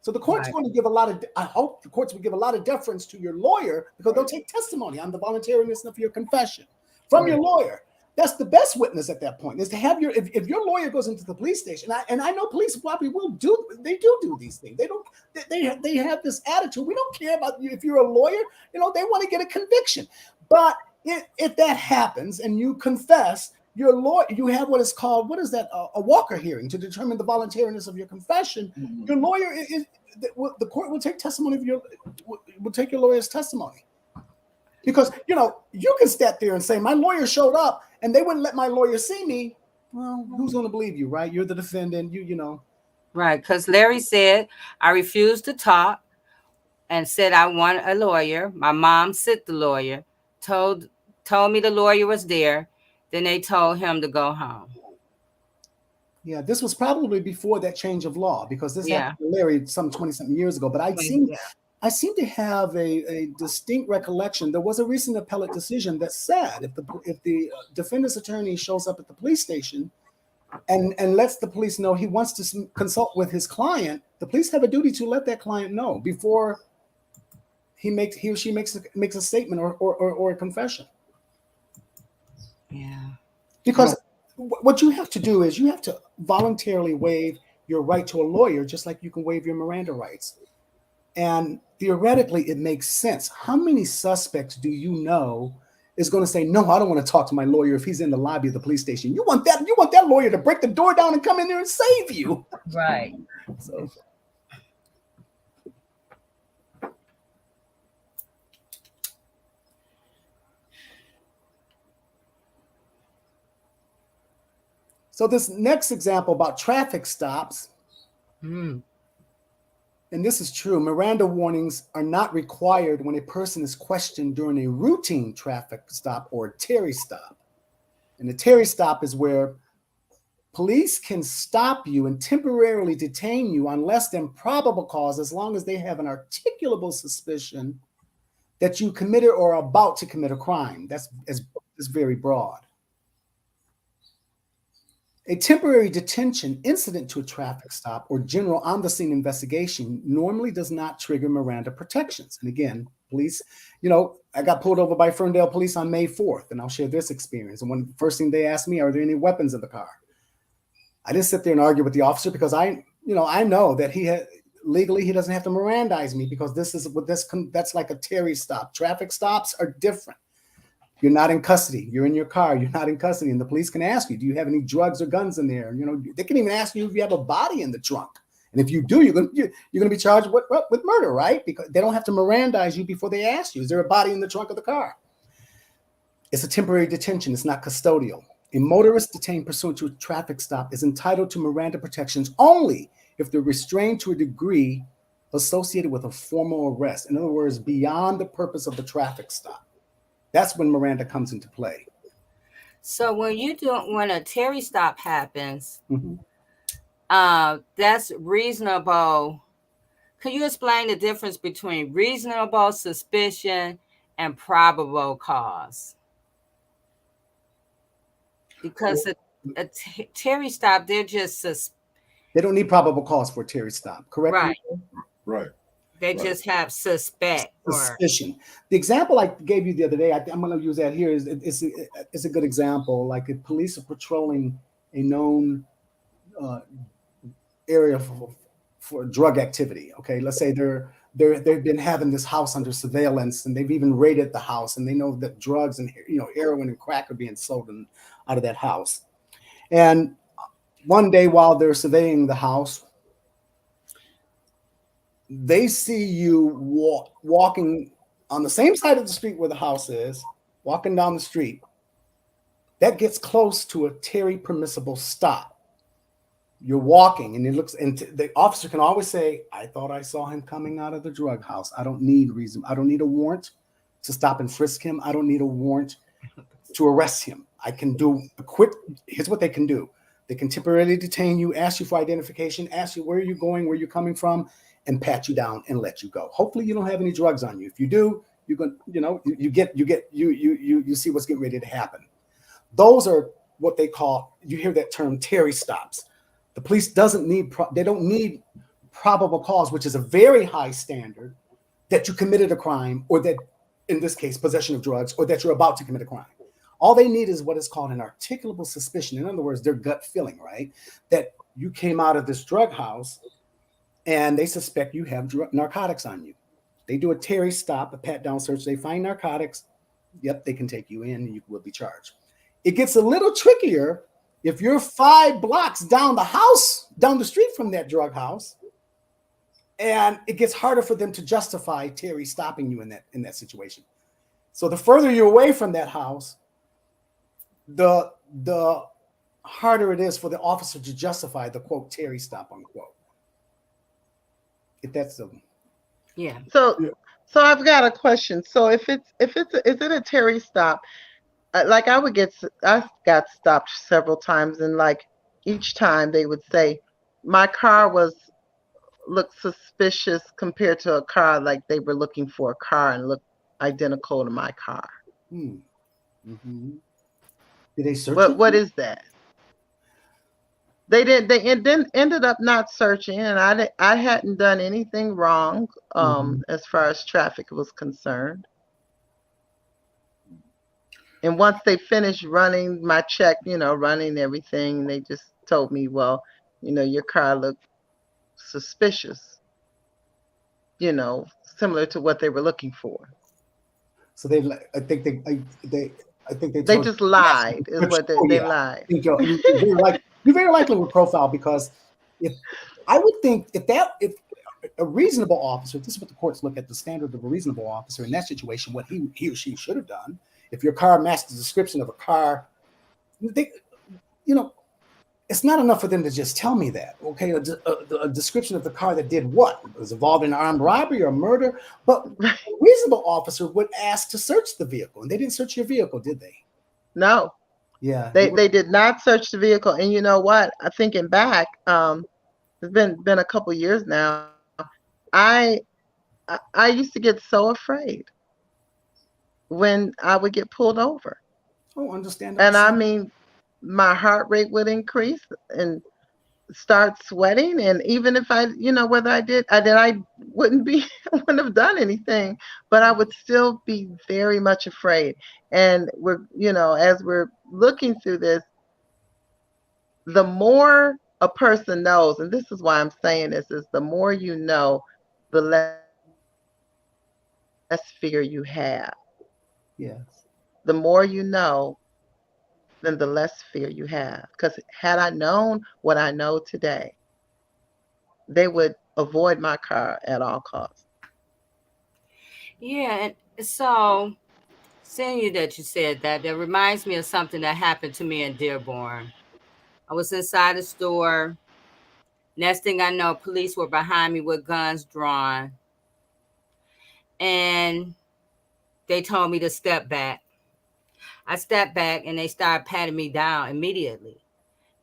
So the court's Right. going to give a lot of, I hope the courts will give a lot of deference to your lawyer because they'll take testimony on the voluntariness of your confession from your lawyer. That's the best witness at that point, is to have if your lawyer goes into the police station, and I know police probably do these things. They have this attitude. We don't care about you if you're a lawyer. They want to get a conviction. But if that happens and you confess, your lawyer, you have what is called, what is that, a Walker hearing to determine the voluntariness of your confession. Mhm. Your lawyer the court will take testimony will take your lawyer's testimony. Because you can step there and say, my lawyer showed up and they wouldn't let my lawyer see me. Well, who's going to believe you, right? You're the defendant. You know. Right. Because Larry said, I refused to talk and said I want a lawyer. My mom sent the lawyer, told told me the lawyer was there. Then they told him to go home. Yeah, this was probably before that change of law because this Yeah. happened to Larry some 20-something years ago. But Yeah. I seem to have a distinct recollection. There was a recent appellate decision that said if the defendant's attorney shows up at the police station and lets the police know he wants to consult with his client, the police have a duty to let that client know before he or she makes a statement or a confession. Yeah. Because what you have to do is you have to voluntarily waive your right to a lawyer, just like you can waive your Miranda rights. And theoretically, it makes sense. How many suspects do you know is going to say, no, I don't want to talk to my lawyer if he's in the lobby of the police station? You want that lawyer to break the door down and come in there and save you. Right. So this next example about traffic stops, Mm. and this is true, Miranda warnings are not required when a person is questioned during a routine traffic stop or Terry stop. And the Terry stop is where police can stop you and temporarily detain you on less than probable cause as long as they have an articulable suspicion that you committed or are about to commit a crime. That's very broad. A temporary detention incident to a traffic stop or general on the scene investigation normally does not trigger Miranda protections. And again, police, I got pulled over by Ferndale police on May 4th, and I'll share this experience. And the first thing they asked me, are there any weapons in the car? I didn't sit there and argue with the officer because I know that legally he doesn't have to Mirandize me because that's like a Terry stop. Traffic stops are different. You're not in custody. You're in your car. You're not in custody. And the police can ask you, do you have any drugs or guns in there? They can even ask you if you have a body in the trunk. And if you do, you're going to be charged with murder, right? Because they don't have to Mirandize you before they ask you, is there a body in the trunk of the car? It's a temporary detention. It's not custodial. A motorist detained pursuant to a traffic stop is entitled to Miranda protections only if they're restrained to a degree associated with a formal arrest. In other words, beyond the purpose of the traffic stop. That's when Miranda comes into play. So when a Terry stop happens, Mm-hmm. That's reasonable. Could you explain the difference between reasonable suspicion and probable cause? Because a Terry stop, they're just they don't need probable cause for a Terry stop, correct? Right. Right. They just have suspect suspicion. The example I gave you the other day, I'm going to use that here. Is a good example. Like if police are patrolling a known area for drug activity. Okay, let's say they've been having this house under surveillance, and they've even raided the house, and they know that drugs and heroin and crack are being sold out of that house. And one day while they're surveying the house, they see you walking on the same side of the street where the house is, walking down the street. That gets close to a Terry permissible stop. You're walking, and the officer can always say, I thought I saw him coming out of the drug house. I don't need a warrant to stop and frisk him. I don't need a warrant to arrest him. I can do here's what they can do. They can temporarily detain you, ask you for identification, ask you where you're going, where you're coming from, and pat you down and let you go. Hopefully you don't have any drugs on you. If you do, you're going, you see what's getting ready to happen. Those are what they call, you hear that term, Terry stops. The police don't need probable cause, which is a very high standard that you committed a crime, or that, in this case, possession of drugs, or that you're about to commit a crime. All they need is what is called an articulable suspicion. In other words, their gut feeling, right? That you came out of this drug house and they suspect you have narcotics on you. They do a Terry stop, a pat down search. They find narcotics. Yep, they can take you in and you will be charged. It gets a little trickier if you're 5 blocks down the street from that drug house, and it gets harder for them to justify Terry stopping you in that situation. So the further you're away from that house, the harder it is for the officer to justify the quote Terry stop unquote. If that's the Yeah. So I've got a question. So is it a Terry stop? Like I got stopped several times, and like each time they would say my car looked suspicious compared to a car, like they were looking for a car and looked identical to my car. Mm-hmm. Did they search? What is that? They didn't. They ended up not searching, and I hadn't done anything wrong as far as traffic was concerned. And once they finished running my check, running everything, they just told me, well, your car looked suspicious, similar to what they were looking for. So I think they just lied. Is what they lied. You very likely were profiled, because if a reasonable officer, this is what the courts look at, the standard of a reasonable officer in that situation, what he or she should have done. If your car matched the description of a car, it's not enough for them to just tell me that. Okay, a description of the car that did what? It was involved in an armed robbery or murder. But a reasonable officer would ask to search the vehicle, and they didn't search your vehicle, did they? No. Yeah. They did not search the vehicle. And you know what? Thinking back, it's been a couple years now. I used to get so afraid when I would get pulled over. Oh, understandable. And I mean, my heart rate would increase and start sweating. And even if I, whether I wouldn't be, I wouldn't have done anything, but I would still be very much afraid. And as we're looking through this, the more a person knows, and this is why I'm saying this, is the more you know, the less fear you have. Yes. The more you know, then the less fear you have. Because had I known what I know today, they would avoid my car at all costs. Yeah, and so seeing you that you said that, that reminds me of something that happened to me in Dearborn. I was inside a store. Next thing I know, police were behind me with guns drawn, and they told me to step back. I stepped back, and they started patting me down immediately.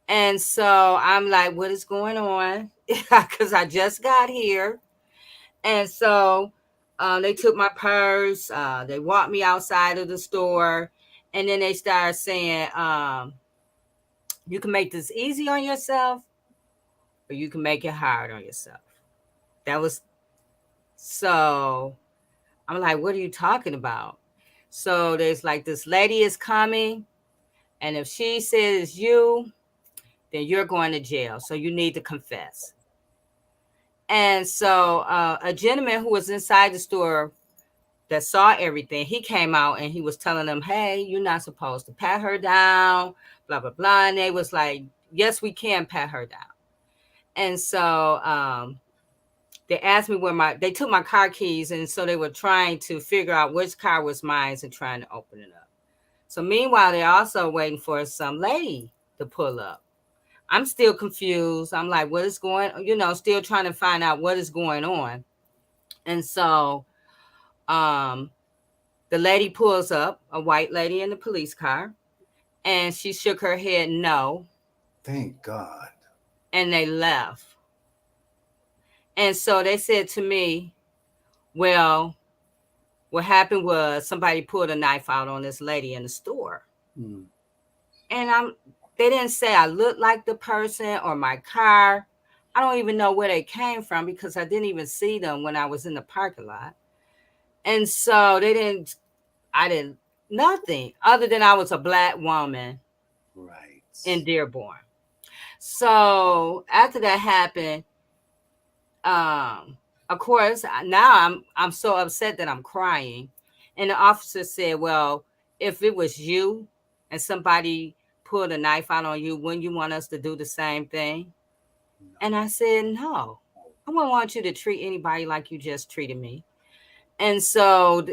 And so I'm like, what is going on? Because I just got here. And so they took my purse. They walked me outside of the store. And then they started saying, you can make this easy on yourself or you can make it hard on yourself. That was so. I'm like, what are you talking about? So there's like, this lady is coming. And if she says you, then you're going to jail. So you need to confess. And so a gentleman who was inside the store that saw everything, he came out and he was telling them, hey, you're not supposed to pat her down, blah, blah, blah. And they was like, yes, we can pat her down. And so they asked me they took my car keys. And so they were trying to figure out which car was mine and trying to open it up. So meanwhile, they're also waiting for some lady to pull up. I'm still confused. I'm like, what is going on? Still trying to find out what is going on. And so um, the lady pulls up, a white lady in the police car, and she shook her head no, Thank God. and they left. And so they said to me, well, what happened was somebody pulled a knife out on this lady in the store. Mm. And they didn't say I looked like the person or my car. I don't even know where they came from because I didn't even see them when I was in the parking lot. And so I didn't, nothing other than I was a black woman in Right. Dearborn. So after that happened, of course, now I'm so upset that I'm crying. And the officer said, well, if it was you and somebody pulled a knife out on you, wouldn't you want us to do the same thing? And I said, no, I wouldn't want you to treat anybody like you just treated me. And so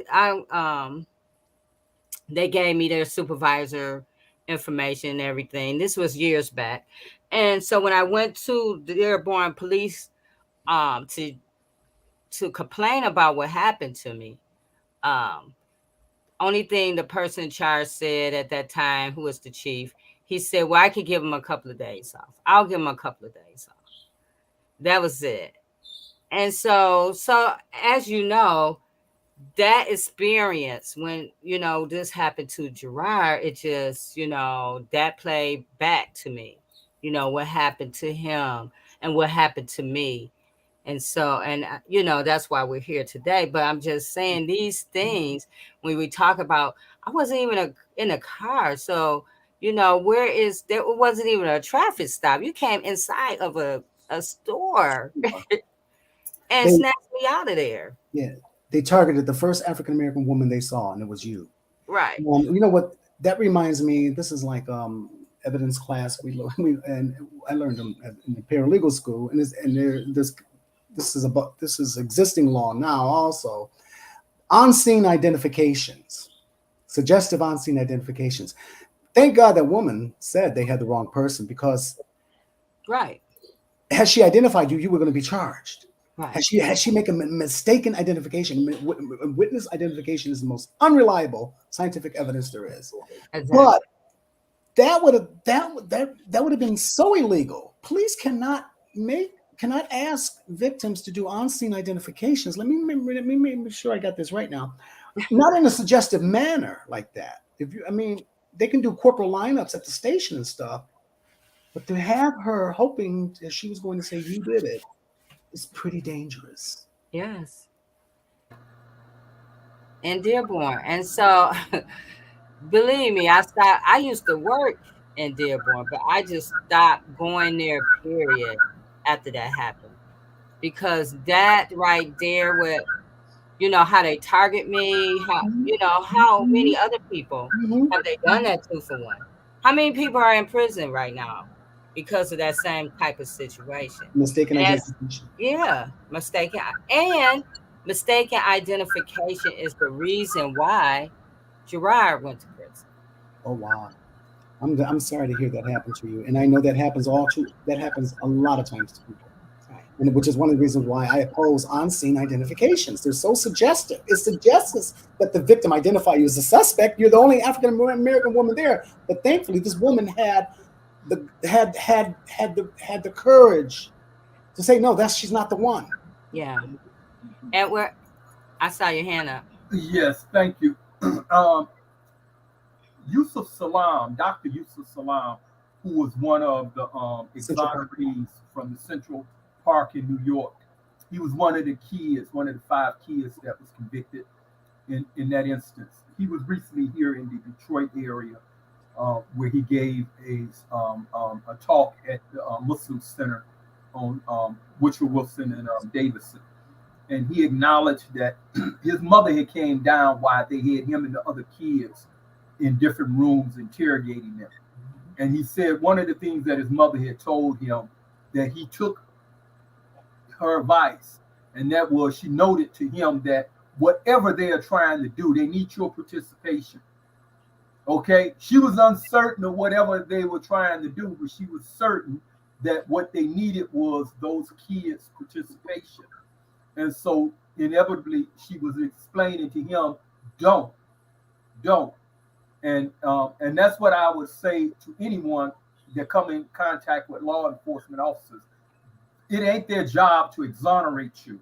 they gave me their supervisor information and everything. This was years back. And so when I went to the Dearborn police to complain about what happened to me, um, only thing the person in charge said at that time, who was the chief, he said, well, I could give him a couple of days off. I'll give him a couple of days off. That was it. And so as you know, that experience when this happened to Gerard, it just that played back to me, what happened to him and what happened to me. And so and that's why we're here today. But I'm just saying these things when we talk about, I wasn't even in a car, so there wasn't even a traffic stop. You came inside of a store and They, snatched me out of there. yeah, they targeted the first African American woman they saw, and it was you. Right. You know what? That reminds me. This is like evidence class and I learned them in the paralegal school, and this is existing law now also. On-scene identifications, suggestive on-scene identifications. Thank God that woman said they had the wrong person, because Right. had she identified you, you were going to be charged. Right. Had she make a mistaken identification, witness identification is the most unreliable scientific evidence there is. Exactly. But that would have been so illegal. Police cannot ask victims to do on-scene identifications. Let me make sure I got this right now. Not in a suggestive manner like that. they can do corporal lineups at the station and stuff, but to have her hoping that she was going to say you did it is pretty dangerous. Yes. In Dearborn. And so believe me, I used to work in Dearborn, but I just stopped going there, period, after that happened. Because that right there with, how they target me, how many Mm-hmm. other people Mm-hmm. have they done that to, for one? How many people are in prison right now because of that same type of situation? Mistaken And that's, identification. yeah, and mistaken identification is the reason why Gerard went to prison. Oh wow. I'm sorry to hear that happen to you, and I know that happens a lot of times to people, Right. and which is one of the reasons why I oppose on-scene identifications. They're so suggestive. It suggests that the victim identify you as a suspect. You're the only African American woman there, but thankfully this woman had the courage to say no. She's not the one. Yeah. Edward, I saw your hand up. Yes, thank you. um, Yusuf Salam, Dr. Yusuf Salam, who was one of the Central Park. exonerees from the Central Park in New York. He was one of the kids, one of the 5 kids that was convicted in that instance. He was recently here in the Detroit area where he gave a talk at the Muslim Center on Woodrow Wilson and Davidson. And he acknowledged that his mother had came down while they had him and the other kids in different rooms interrogating them. And he said one of the things that his mother had told him that he took her advice, and that was she noted to him that whatever they are trying to do, they need your participation. Okay, she was uncertain of whatever they were trying to do, but she was certain that what they needed was those kids' participation. And so inevitably she was explaining to him, don't. And that's what I would say to anyone that come in contact with law enforcement officers. It ain't their job to exonerate you.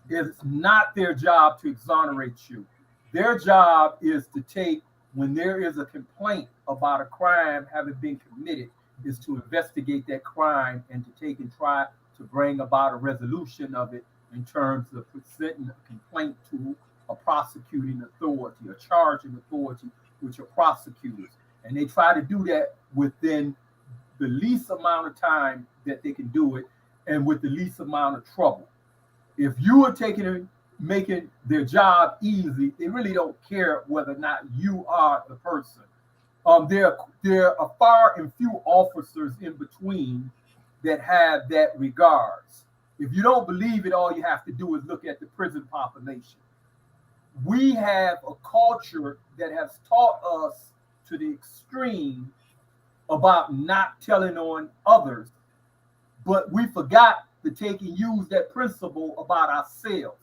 It's not their job to exonerate you. Their job is to take, when there is a complaint about a crime having been committed, is to investigate that crime and to take and try to bring about a resolution of it in terms of presenting a complaint to a prosecuting authority, a charging authority, which are prosecutors. And they try to do that within the least amount of time that they can do it and with the least amount of trouble. If you are making their job easy, they really don't care whether or not you are the person. There are far and few officers in between that have that regards. If you don't believe it, all you have to do is look at the prison population. We have a culture that has taught us to the extreme about not telling on others, but we forgot to take and use that principle about ourselves.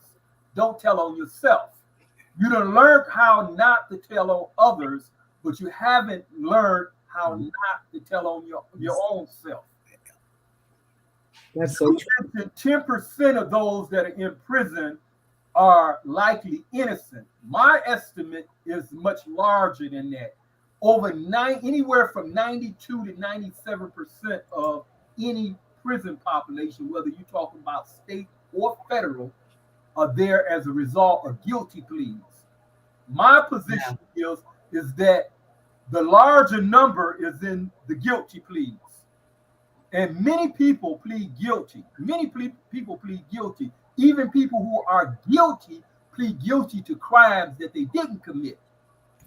Don't tell on yourself. You done learned how not to tell on others, but you haven't learned how not to tell on your own self. That's so true. 10% of those that are in prison are likely innocent. My estimate is much larger than that. Anywhere from 92 to 97% of any prison population, whether you're talking about state or federal, are there as a result of guilty pleas. My position is that the larger number is in the guilty pleas. And many people plead guilty. People plead guilty. Even people who are guilty plead guilty to crimes that they didn't commit.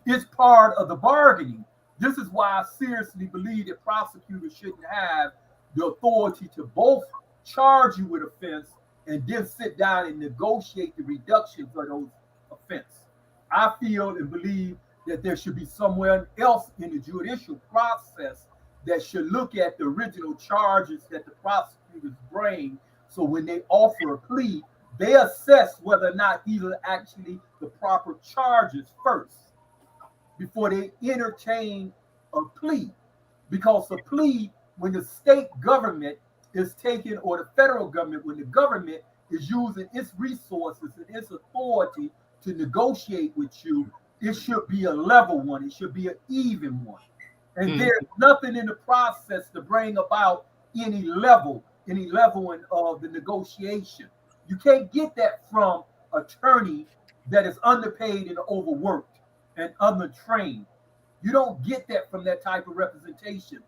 It's part of the bargaining. This is why I seriously believe that prosecutors shouldn't have the authority to both charge you with offense and then sit down and negotiate the reduction for those offenses. I feel and believe that there should be someone else in the judicial process that should look at the original charges that the prosecutors bring. So when they offer a plea, they assess whether or not these are actually the proper charges first before they entertain a plea. Because a plea, when the state government is taking, or the federal government, when the government is using its resources and its authority to negotiate with you, it should be a level one. It should be an even one. And Mm, there's nothing in the process to bring about any leveling of the negotiation. You can't get that from attorney that is underpaid and overworked and undertrained. You don't get that from that type of representation.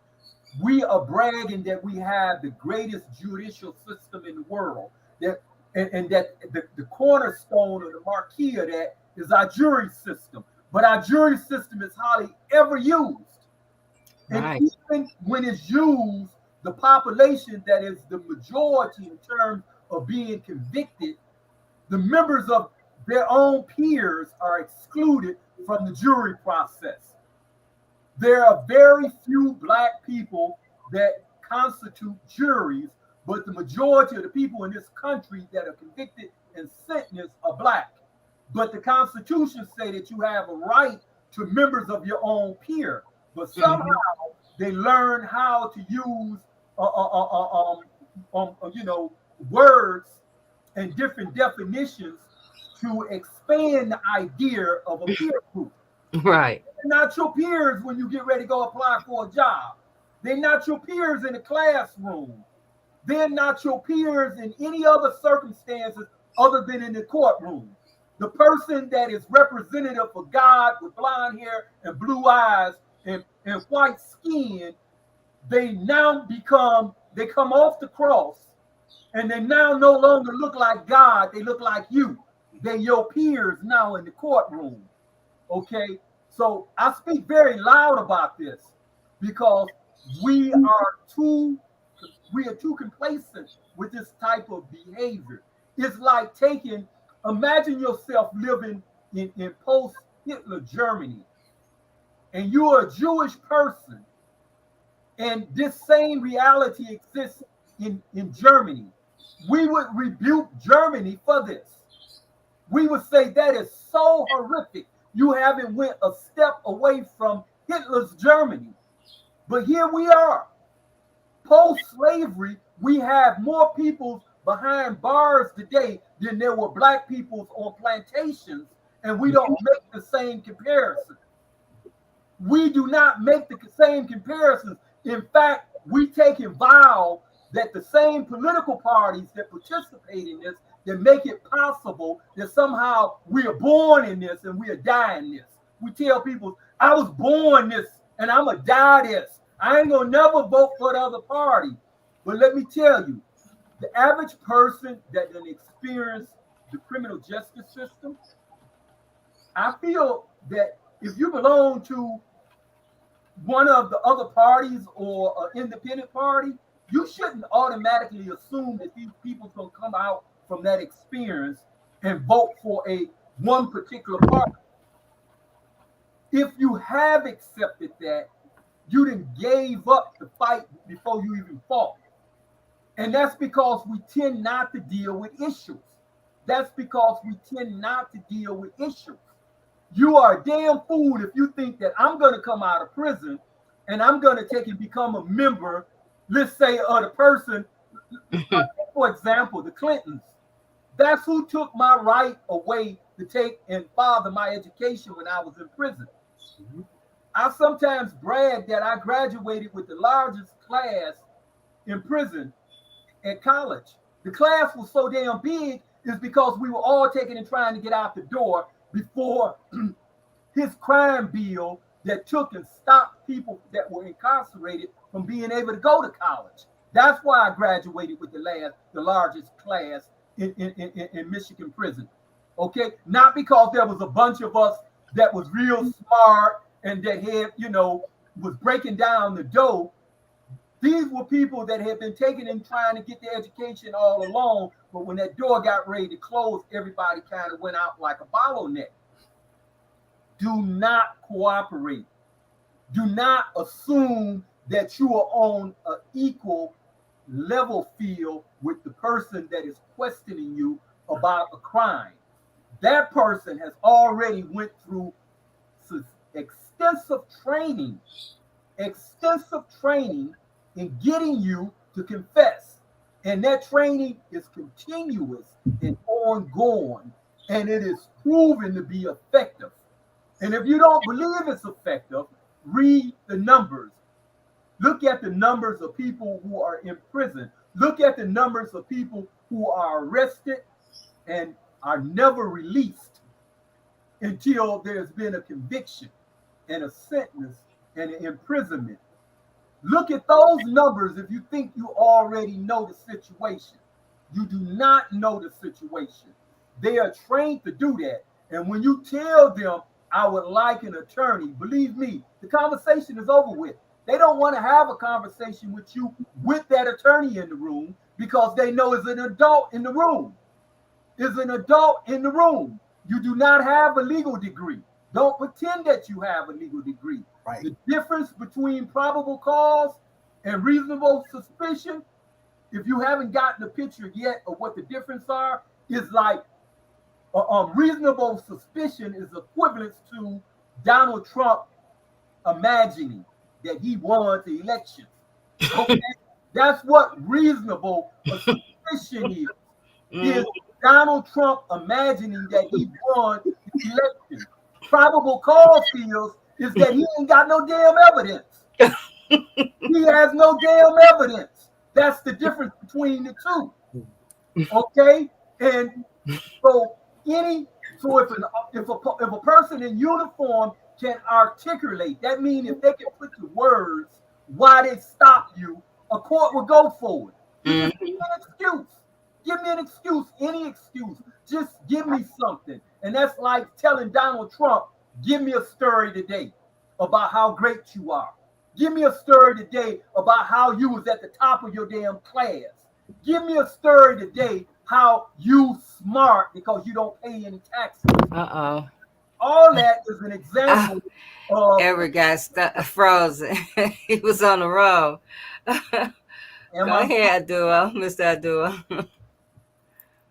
We are bragging that we have the greatest judicial system in the world. That and that the cornerstone or the marquee of that is our jury system. But our jury system is hardly ever used. And right. even when it's used, the population that is the majority in terms of being convicted, the members of their own peers are excluded from the jury process. There are very few black people that constitute juries, but the majority of the people in this country that are convicted and sentenced are black. But the Constitution say that you have a right to members of your own peer. But somehow Hmm. they learn how to use, uh, uh, uh, uh, um, you know, words and different definitions to expand the idea of a peer group. Right. They're not your peers when you get ready to go apply for a job. They're not your peers in the classroom. They're not your peers in any other circumstances other than in the courtroom. The person that is representative for God with blonde hair and blue eyes and white skin, they come off the cross and they now no longer look like God, they look like you. They're your peers now in the courtroom. Okay, so I speak very loud about this because we are too we are too complacent with this type of behavior. It's like imagine yourself living in post Hitler Germany, and you're a Jewish person, and this same reality exists in Germany. We would rebuke Germany for this. We would say that is so horrific. You haven't went a step away from Hitler's Germany. But here we are. Post-slavery, we have more people behind bars today than there were black people on plantations, and we don't make the same comparison. We do not make the same comparisons. In fact, we take a vow that the same political parties that participate in this, that make it possible that somehow we are born in this and we are dying this. We tell people, I was born this and I'm going to die this. I ain't going to never vote for the other party. But let me tell you, the average person that done experienced the criminal justice system, I feel that if you belong to one of the other parties or an independent party, you shouldn't automatically assume that these people's gonna come out from that experience and vote for a one particular party. If you have accepted that, you didn't gave up the fight before you even fought. And that's because we tend not to deal with issues. That's because we tend not to deal with issues. You are a damn fool if you think that I'm going to come out of prison and I'm going to take and become a member, let's say, of the person, for example, the Clintons. That's who took my right away to take and father my education when I was in prison. I sometimes brag that I graduated with the largest class in prison at college. The class was so damn big is because we were all taking and trying to get out the door before his crime bill that took and stopped people that were incarcerated from being able to go to college. That's why I graduated with the largest class in Michigan prison. Okay, not because there was a bunch of us that was real smart and that had, was breaking down the dough. These were people that had been taking and trying to get their education all along, but when that door got ready to close, everybody kind of went out like a bottleneck. Do not cooperate. Do not assume that you are on an equal level field with the person that is questioning you about a crime. That person has already went through extensive training, extensive training in getting you to confess. And that training is continuous and ongoing, and it is proven to be effective. And if you don't believe it's effective, read the numbers. Look at the numbers of people who are in prison. Look at the numbers of people who are arrested and are never released until there's been a conviction and a sentence and an imprisonment. Look at those numbers if you think you already know the situation. You do not know the situation. They are trained to do that. And when you tell them, I would like an attorney, believe me, the conversation is over with. They don't want to have a conversation with you with that attorney in the room because they know it's an adult in the room. Is an adult in the room. You do not have a legal degree. Don't pretend that you have a legal degree. Right. The difference between probable cause and reasonable suspicion, if you haven't gotten a picture yet of what the difference are, is like reasonable suspicion is equivalent to Donald Trump imagining that he won the election. Okay? That's what reasonable suspicion is. Is Donald Trump imagining that he won the election. Probable cause is that he ain't got no damn evidence. He has no damn evidence. That's the difference between the two. Okay? And so if a person in uniform can articulate, that means if they can put the words why they stopped you, a court will go forward. You just give me an excuse. Give me an excuse, any excuse. Just give me something. And that's like telling Donald Trump, give me a story today about how great you are. Give me a story today about how you was at the top of your damn class. Give me a story today how you smart because you don't pay any taxes. All that is an example of Eric got frozen. He was on the road. Go ahead, Abdul, Mr. Abdul.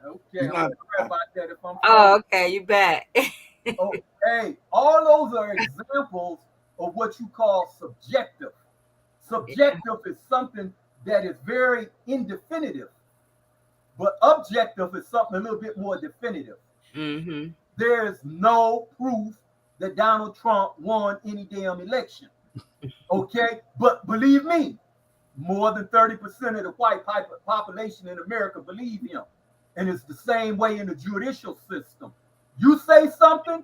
Okay, I'm sorry about that if I'm okay, you back. Okay, all those are examples of what you call subjective. Subjective is something that is very indefinitive, but objective is something a little bit more definitive. There's no proof that Donald Trump won any damn election. Okay, but believe me, more than 30% of the white population in America believe him. And it's the same way in the judicial system. You say something,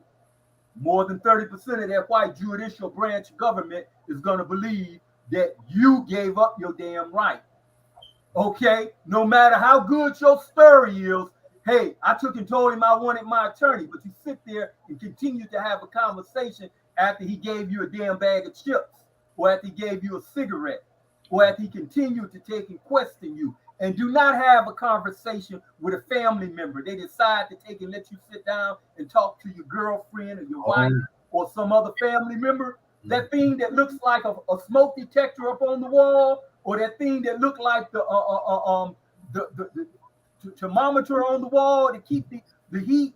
more than 30% of that white judicial branch government is going to believe that you gave up your damn right. Okay? No matter how good your story is, hey, I took and told him I wanted my attorney, but you sit there and continue to have a conversation after he gave you a damn bag of chips, or after he gave you a cigarette, or after he continued to take and question you. And do not have a conversation with a family member. They decide to take and let you sit down and talk to your girlfriend or your wife or some other family member. That thing that looks like a smoke detector up on the wall, or that thing that looked like the thermometer on the wall to keep the heat.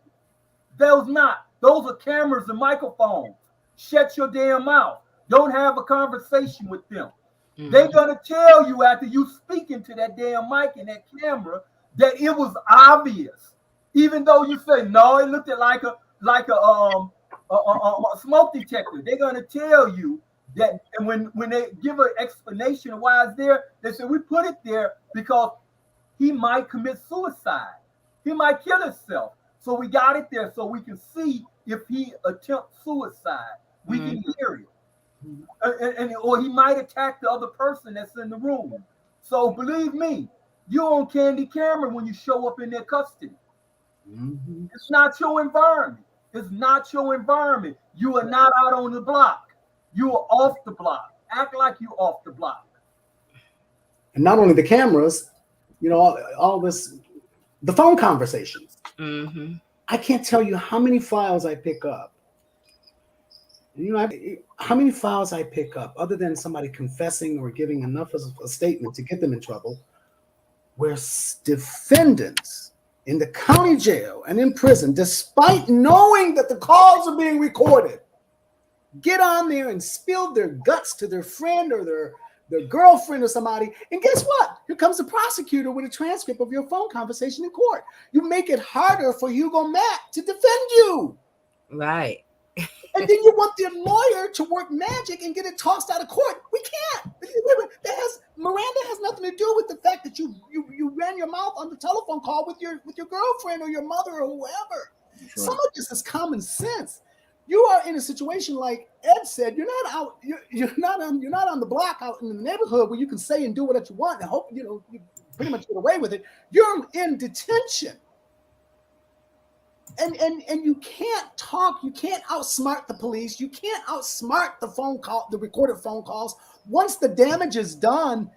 Those are cameras and microphones. Shut your damn mouth. Don't have a conversation with them. They're going to tell you after you speaking to that damn mic and that camera that it was obvious. Even though you say, no, it looked like a smoke detector. They're going to tell you that, and when they give an explanation of why it's there, they say, we put it there because he might commit suicide. He might kill himself. So we got it there so we can see if he attempts suicide. We can hear it. Or he might attack the other person that's in the room. So believe me, you're on candy camera when you show up in their custody. It's not your environment. It's not your environment. You are not out on the block. You are off the block. Act like you're off the block. And not only the cameras, you know, all this, the phone conversations. I can't tell you how many files I pick up. You know, how many files I pick up, other than somebody confessing or giving enough of a statement to get them in trouble, where defendants in the county jail and in prison, despite knowing that the calls are being recorded, get on there and spill their guts to their friend or their girlfriend or somebody. And guess what? Here comes the prosecutor with a transcript of your phone conversation in court. You make it harder for Hugo Mack to defend you. Right. And then you want the lawyer to work magic and get it tossed out of court. We can't. Miranda has nothing to do with the fact that you ran your mouth on the telephone call with your girlfriend or your mother or whoever. Right. Some of this is common sense. You are in a situation like Ed said. You're not out. You're not on the block out in the neighborhood where you can say and do what you want and hope you pretty much get away with it. You're in detention. And you can't talk, you can't outsmart the police, you can't outsmart the recorded phone calls. Once the damage is done,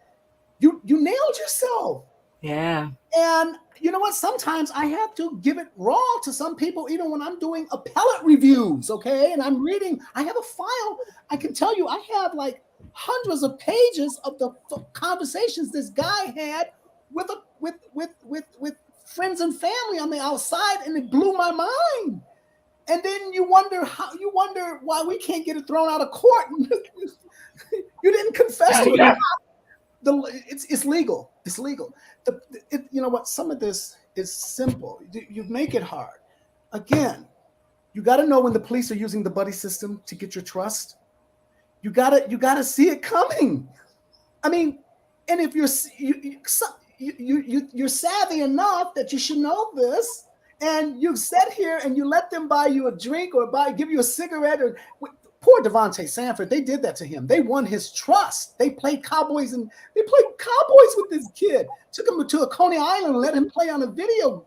you nailed yourself. Yeah. And you know what? Sometimes I have to give it raw to some people, even when I'm doing appellate reviews, okay? And I'm reading, I have a file. I can tell you, I have like hundreds of pages of the conversations this guy had with friends and family on the outside, and it blew my mind. And then you wonder why we can't get it thrown out of court. You didn't confess to it. It's legal. It's legal. You know what? Some of this is simple. You make it hard. Again, you got to know when the police are using the buddy system to get your trust. You gotta see it coming. I mean, and if you're savvy enough that you should know this, and you sit here and you let them buy you a drink or give you a cigarette. Or poor Devontae Sanford, they did that to him. They won his trust. They played cowboys with this kid. Took him to a Coney Island and let him play on a video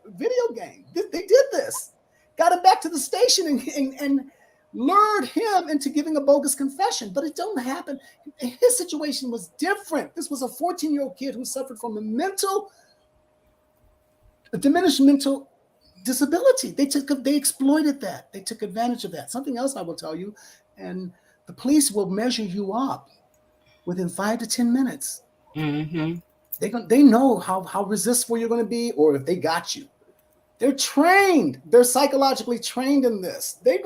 game. They did this. Got him back to the station and lured him into giving a bogus confession. But it don't happen. His situation was different. This was a 14-year-old kid who suffered from a diminished mental disability. They exploited that. They took advantage of that. Something else I will tell you, and the police will measure you up within 5 to 10 minutes. Mm-hmm. They know how resistful you're going to be, or if they got you. They're trained. They're psychologically trained in this. They'll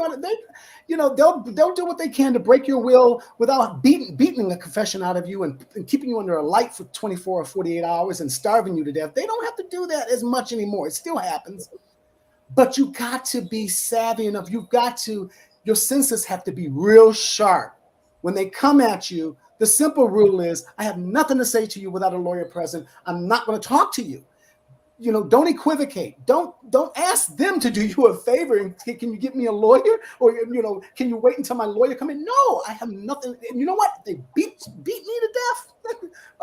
do what they can to break your will without beating a confession out of you and keeping you under a light for 24 or 48 hours and starving you to death. They don't have to do that as much anymore. It still happens. But you got to be savvy enough. Your senses have to be real sharp. When they come at you, the simple rule is, I have nothing to say to you without a lawyer present. I'm not going to talk to you. Don't equivocate. Don't ask them to do you a favor and can you get me a lawyer? Or, can you wait until my lawyer come in? No, I have nothing. And you know what? They beat me to death.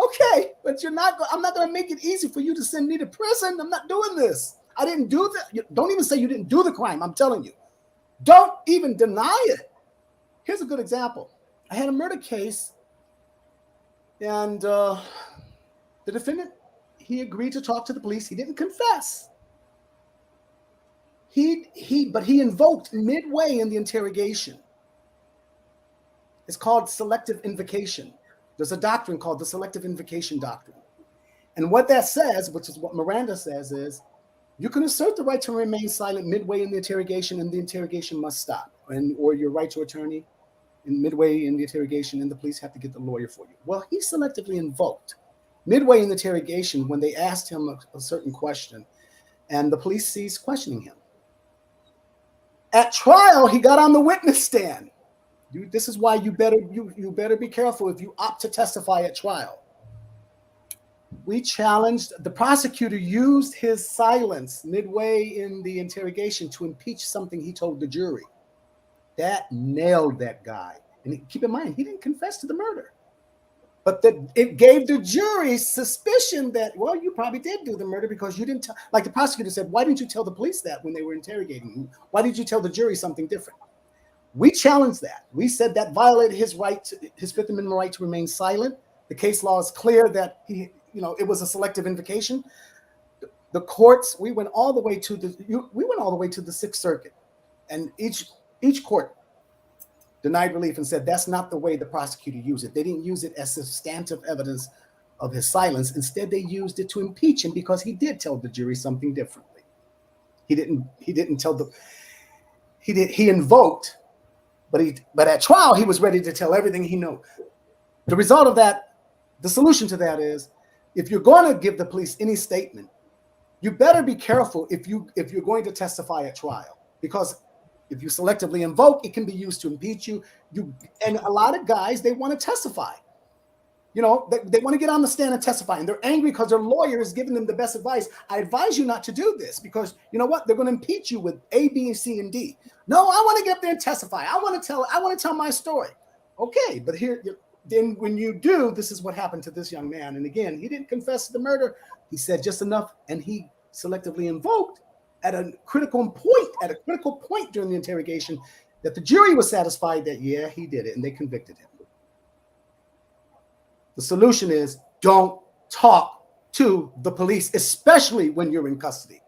Okay, but I'm not going to make it easy for you to send me to prison. I'm not doing this. I didn't do that. Don't even say you didn't do the crime. I'm telling you. Don't even deny it. Here's a good example. I had a murder case, and the defendant, he agreed to talk to the police. He didn't confess. But he invoked midway in the interrogation. It's called selective invocation. There's a doctrine called the selective invocation doctrine. And what that says, which is what Miranda says, is you can assert the right to remain silent midway in the interrogation, and the interrogation must stop. Or your right to attorney midway in the interrogation, and the police have to get the lawyer for you. Well, he selectively invoked midway in the interrogation when they asked him a certain question, and the police ceased questioning him. At trial, he got on the witness stand. This is why you better be careful if you opt to testify at trial. The prosecutor used his silence midway in the interrogation to impeach something he told the jury. That nailed that guy. And keep in mind, he didn't confess to the murder. But it gave the jury suspicion that, well, you probably did do the murder because you didn't like the prosecutor said, why didn't you tell the police that when they were interrogating you? Why did you tell the jury something different? We challenged that. We said that violated his Fifth Amendment right to remain silent. The case law is clear that it was a selective invocation. The courts, we went all the way to the Sixth Circuit, and each court denied relief and said that's not the way the prosecutor used it. They didn't use it as substantive evidence of his silence. Instead, they used it to impeach him because he did tell the jury something differently. He invoked, but at trial he was ready to tell everything he knew. The result of that, the solution to that is, if you're going to give the police any statement, you better be careful if you're going to testify at trial, because If you selectively invoke, it can be used to impeach you. And a lot of guys, they want to testify. You know, they want to get on the stand and testify, and they're angry because their lawyer is giving them the best advice. I advise you not to do this because you know what? They're going to impeach you with A, B, C, and D. No, I want to get up there and testify. I want to tell my story. Okay, but then when you do, this is what happened to this young man. And again, he didn't confess to the murder. He said just enough, and he selectively invoked at a critical point during the interrogation that the jury was satisfied that, yeah, he did it, and they convicted him. The solution is don't talk to the police, especially when you're in custody.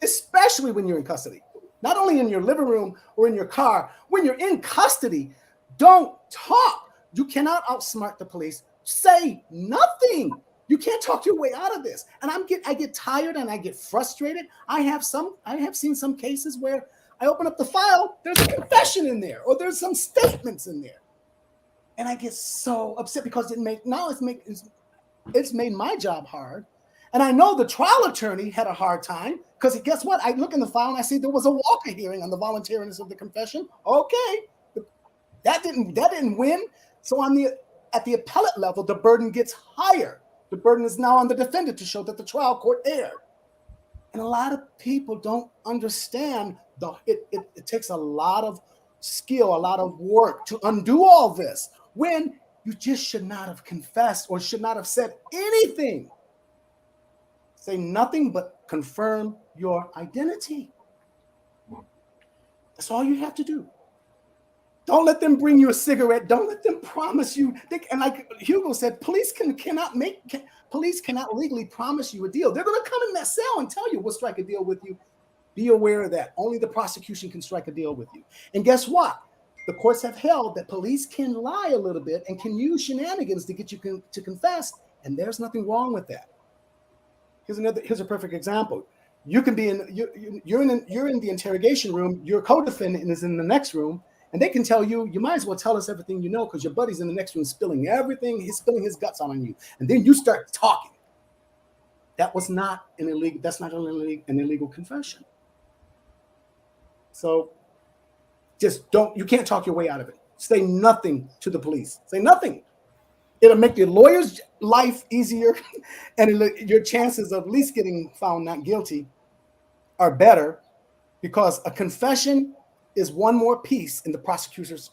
Especially when you're in custody. Not only in your living room or in your car, when you're in custody, don't talk. You cannot outsmart the police. Say nothing. You can't talk your way out of this. And I get tired and I get frustrated. I have seen some cases where I open up the file, there's a confession in there, or there's some statements in there. And I get so upset because it's made my job hard. And I know the trial attorney had a hard time because guess what? I look in the file and I see there was a Walker hearing on the voluntariness of the confession. Okay, that didn't win. So at the appellate level, the burden gets higher. The burden is now on the defendant to show that the trial court erred. And a lot of people don't understand it takes a lot of skill, a lot of work to undo all this when you just should not have confessed or should not have said anything. Say nothing but confirm your identity. That's all you have to do. Don't let them bring you a cigarette. Don't let them promise you. And like Hugo said, police cannot legally promise you a deal. They're going to come in that cell and tell you we'll strike a deal with you. Be aware of that. Only the prosecution can strike a deal with you. And guess what? The courts have held that police can lie a little bit and can use shenanigans to get you to confess, and there's nothing wrong with that. Here's a perfect example. You can be you're in the interrogation room. Your co-defendant is in the next room, and they can tell you might as well tell us everything you know because your buddy's in the next room spilling everything. He's spilling his guts on you, and then you start talking. That's not an illegal confession. So just you can't talk your way out of it. Say nothing to the police. Say nothing. It'll make your lawyer's life easier and your chances of at least getting found not guilty are better because a confession is one more piece in the prosecutor's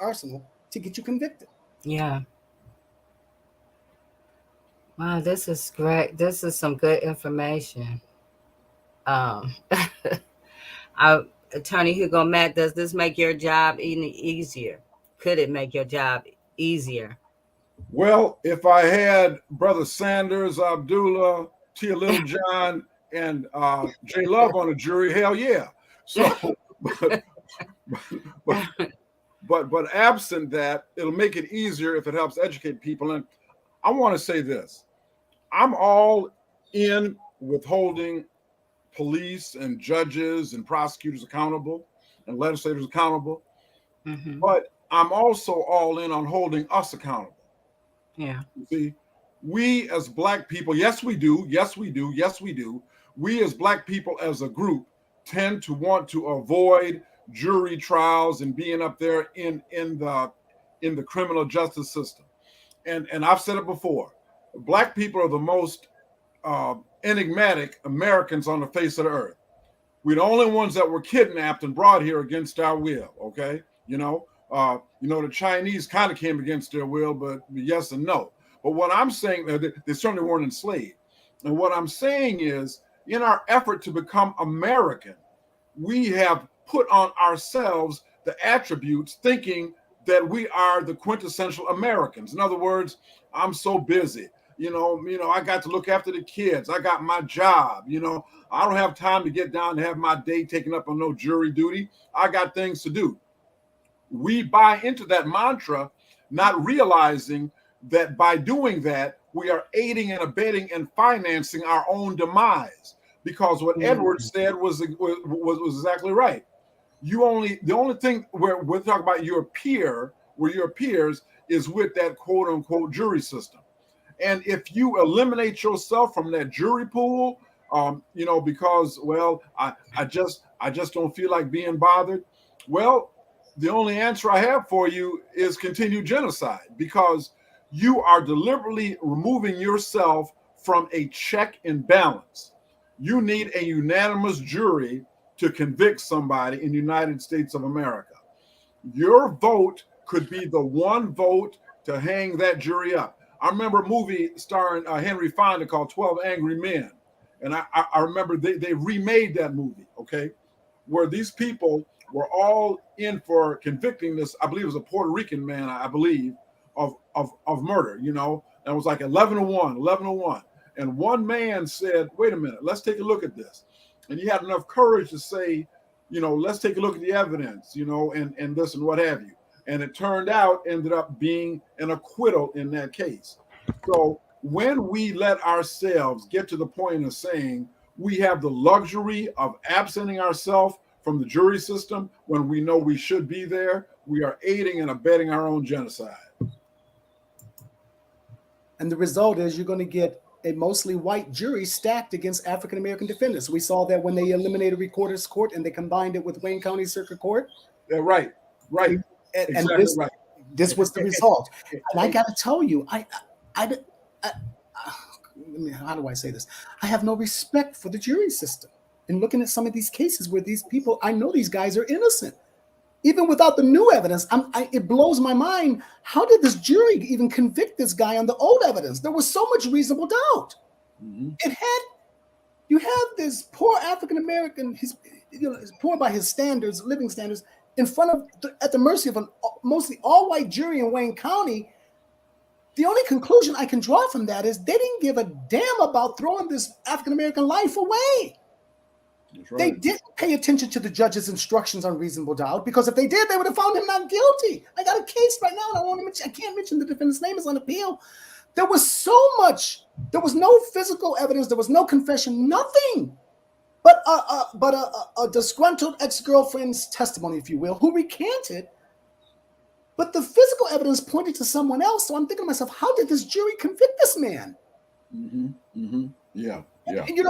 arsenal to get you convicted. Yeah. Wow, this is great. This is some good information. Attorney Hugo Matt, does this make your job any easier? Could it make your job easier? Well, if I had Brother Sanders, Abdullah, Tia Little John, and J Love on the jury, hell yeah. So, but absent that, it'll make it easier if it helps educate people. And I want to say this: I'm all in with holding police and judges and prosecutors accountable and legislators accountable. Mm-hmm. But I'm also all in on holding us accountable. Yeah. You see, we as Black people, yes, we do. Yes, we do. Yes, we do. We as Black people as a group tend to want to avoid jury trials and being up there in the criminal justice system. And I've said it before, Black people are the most enigmatic Americans on the face of the earth. We're the only ones that were kidnapped and brought here against our will. Okay, the Chinese kind of came against their will, but yes and no. But what I'm saying, they certainly weren't enslaved. And what I'm saying is, in our effort to become American, we have put on ourselves the attributes thinking that we are the quintessential Americans. In other words, I'm so busy. I got to look after the kids. I got my job. I don't have time to get down and have my day taken up on no jury duty. I got things to do. We buy into that mantra, not realizing that by doing that, we are aiding and abetting and financing our own demise. Because what Edward said was exactly right. The only thing where we're talking about your peers is with that quote unquote jury system. And if you eliminate yourself from that jury pool, because I just don't feel like being bothered, Well, the only answer I have for you is continued genocide, because you are deliberately removing yourself from a check and balance. You need a unanimous jury to convict somebody in the United States of America. Your vote could be the one vote to hang that jury up. I remember a movie starring Henry Fonda called 12 Angry Men. And I remember they remade that movie, okay, where these people were all in for convicting this, I believe it was a Puerto Rican man, I believe, of murder, you know, and it was like 11 to 1, 11 to 1. And one man said, wait a minute, let's take a look at this. And he had enough courage to say, you know, let's take a look at the evidence, you know, and this and what have you. And it turned out, ended up being an acquittal in that case. So when we let ourselves get to the point of saying we have the luxury of absenting ourselves from the jury system when we know we should be there, we are aiding and abetting our own genocide. And the result is you're going to get a mostly white jury stacked against African-American defendants. We saw that when they eliminated Recorder's Court and they combined it with Wayne County Circuit Court. Yeah, right. And Exactly this, right. This was the result. And I got to tell you, how do I say this? I have no respect for the jury system. And looking at some of these cases where these people, I know these guys are innocent. Even without the new evidence, it blows my mind. How did this jury even convict this guy on the old evidence? There was so much reasonable doubt. Mm-hmm. You have this poor African-American, he's poor by his standards, living standards, in front of, at the mercy of a mostly all-white jury in Wayne County. The only conclusion I can draw from that is they didn't give a damn about throwing this African-American life away. Right. They didn't pay attention to the judge's instructions on reasonable doubt, because if they did, they would have found him not guilty. I got a case right now, and I can't mention the defendant's name is on appeal. There was so much. There was no physical evidence. There was no confession. Nothing. But a disgruntled ex-girlfriend's testimony, if you will, who recanted. But the physical evidence pointed to someone else. So I'm thinking to myself, how did this jury convict this man? Mm-hmm. Mm-hmm. Yeah. Yeah. And,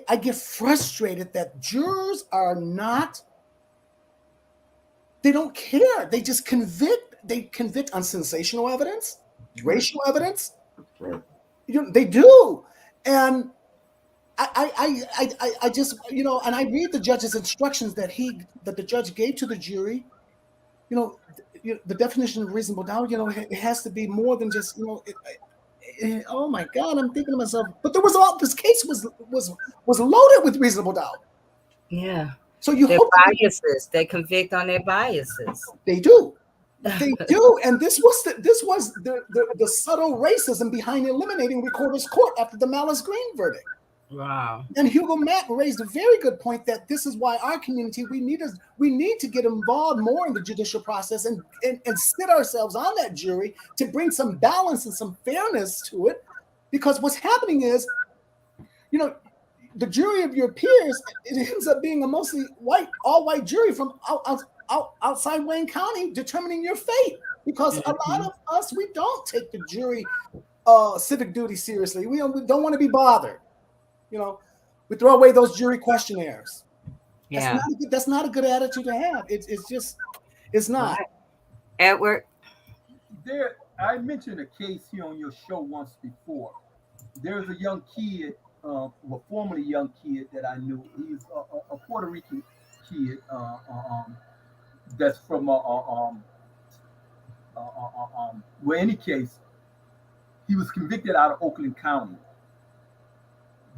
I get frustrated that jurors are not. They don't care. They just convict. They convict on sensational evidence, racial evidence. Right. They do. And I just, and I read the judge's instructions that the judge gave to the jury. The definition of reasonable doubt, it has to be more than just, oh my God, I'm thinking to myself, but this case was loaded with reasonable doubt. Yeah. So you their hope biases, they convict on their biases. They do. They do. And this was the subtle racism behind eliminating Recorder's Court after the Malice Green verdict. Wow. And Hugo Mack raised a very good point that this is why our community, we need to get involved more in the judicial process and sit ourselves on that jury to bring some balance and some fairness to it. Because what's happening is, the jury of your peers, it ends up being a mostly all white jury from outside Wayne County determining your fate. Because a lot of us, we don't take the jury civic duty seriously. We don't want to be bothered. We throw away those jury questionnaires. Yeah, that's not a good attitude to have. It's not. Edward, I mentioned a case here on your show once before. There's a young kid, formerly young kid that I knew. He's a Puerto Rican kid that's from well, in any case, he was convicted out of Oakland County.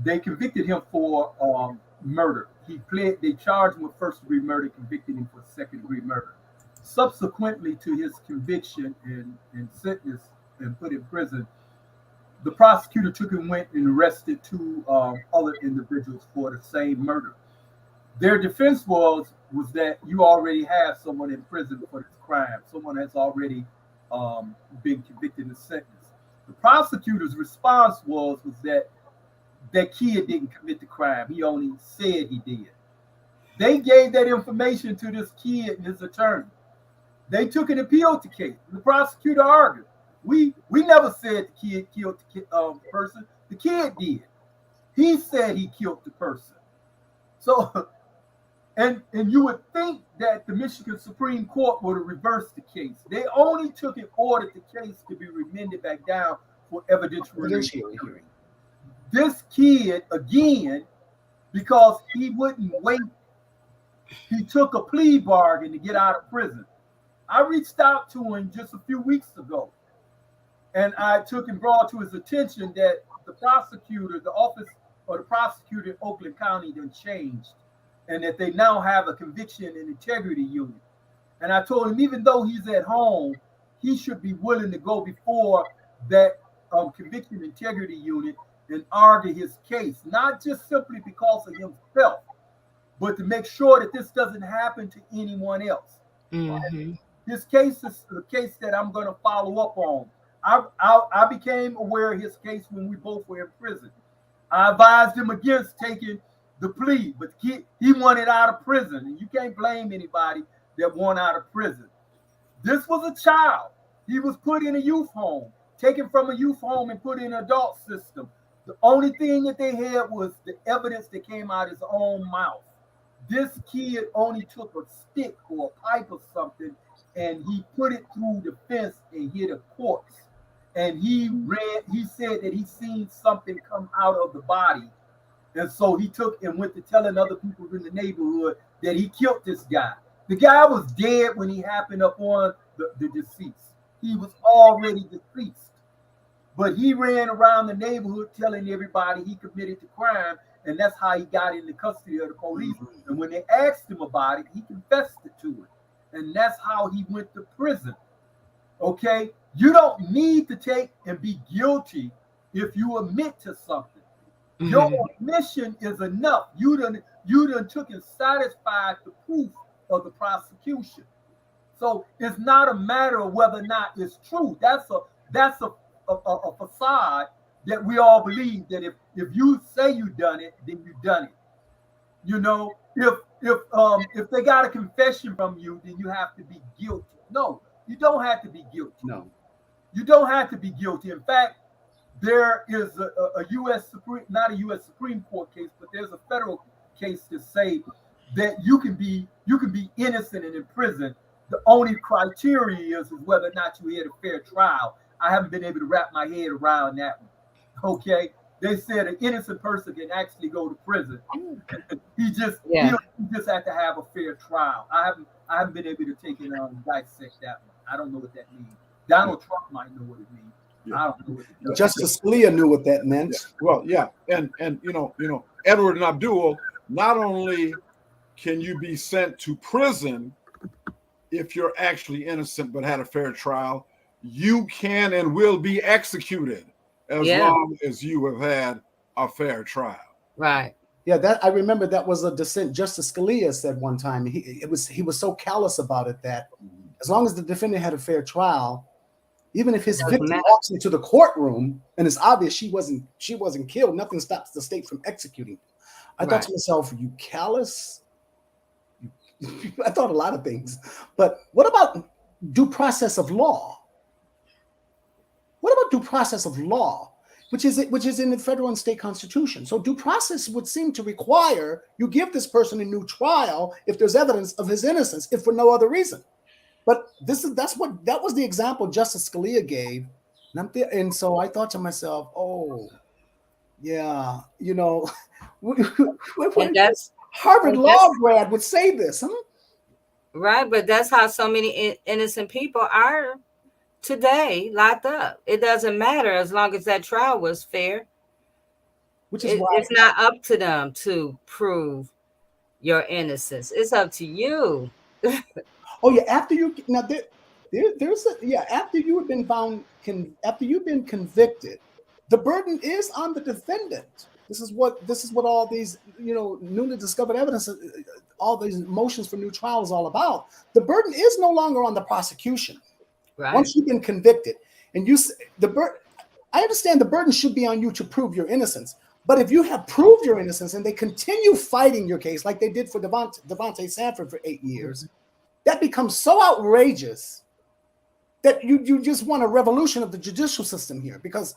They convicted him for murder. They charged him with first-degree murder, convicted him for second-degree murder. Subsequently to his conviction and sentence and put in prison, the prosecutor went and arrested two other individuals for the same murder. Their defense was that you already have someone in prison for this crime. Someone has already been convicted and sentenced. The prosecutor's response was that kid didn't commit the crime. He only said he did. They gave that information to this kid and his attorney. They took an appeal to case. The prosecutor argued, we never said the kid killed the person. The kid did. He said he killed the person. So And you would think that the Michigan Supreme Court would have reversed the case. They only took and ordered the case to be remanded back down for evidentiary hearing. This kid, again, because he wouldn't wait, he took a plea bargain to get out of prison. I reached out to him just a few weeks ago, and I took and brought to his attention that the prosecutor, the office of the prosecutor in Oakland County, done changed, and that they now have a conviction and integrity unit. And I told him, even though he's at home, he should be willing to go before that conviction integrity unit and argue his case, not just simply because of himself, but to make sure that this doesn't happen to anyone else. Mm-hmm. This case is the case that I'm going to follow up on. I became aware of his case when we both were in prison. I advised him against taking the plea, but he wanted out of prison, and you can't blame anybody that want out of prison. This was a child. He was put in a youth home, taken from a youth home and put in an adult system. The only thing that they had was the evidence that came out of his own mouth. This kid only took a stick or a pipe or something, and he put it through the fence and hit a corpse. And he said that he seen something come out of the body. And so he took and went to telling other people in the neighborhood that he killed this guy. The guy was dead when he happened upon the deceased. He was already deceased. But he ran around the neighborhood telling everybody he committed the crime, and that's how he got into custody of the police. Mm-hmm. And when they asked him about it, he confessed it to it. And that's how he went to prison. Okay? You don't need to take and be guilty if you admit to something. Mm-hmm. Your admission is enough. You done took and satisfied the proof of the prosecution. So it's not a matter of whether or not it's true. That's a facade that we all believe that if you say you done it, then you done it. You know, if they got a confession from you, then you have to be guilty. No, you don't have to be guilty. No, you don't have to be guilty. In fact, there is a U.S. not a U.S. Supreme Court case, but there's a federal case to say that you can be innocent and in prison. The only criteria is whether or not you had a fair trial. I haven't been able to wrap my head around that one. Okay, they said an innocent person can actually go to prison. He just had to have a fair trial. I haven't been able to take it dissect that one. I don't know what that means. Donald Trump might know what it means. Yeah. I don't know what it means. Justice Scalia knew what that meant. Yeah. Well, yeah, and you know, Edward and Abdul, not only can you be sent to prison if you're actually innocent but had a fair trial, you can and will be executed as long as you have had a fair trial. Right. Yeah, that I remember that was a dissent. Justice Scalia said one time he was so callous about it that as long as the defendant had a fair trial, even if his victim walks into the courtroom and it's obvious she wasn't killed, nothing stops the state from executing. I thought to myself, you callous? I thought a lot of things. But what about due process of law? What about due process of law, which is in the federal and state constitution? So due process would seem to require you give this person a new trial if there's evidence of his innocence, if for no other reason. But that was the example Justice Scalia gave, and so I thought to myself, oh, yeah, you know, Harvard law grad would say this, huh? Right, but that's how so many innocent people are today locked up. It doesn't matter as long as that trial was fair. Which is why it's not up to them to prove your innocence. It's up to you. Oh yeah, after you after you've been convicted, the burden is on the defendant. This is what all these, you know, newly discovered evidence, all these motions for new trial is all about. The burden is no longer on the prosecution. Right. Once you've been convicted, and I understand the burden should be on you to prove your innocence. But if you have proved your innocence and they continue fighting your case like they did for Devontae Sanford for 8 years, that becomes so outrageous that you just want a revolution of the judicial system here, because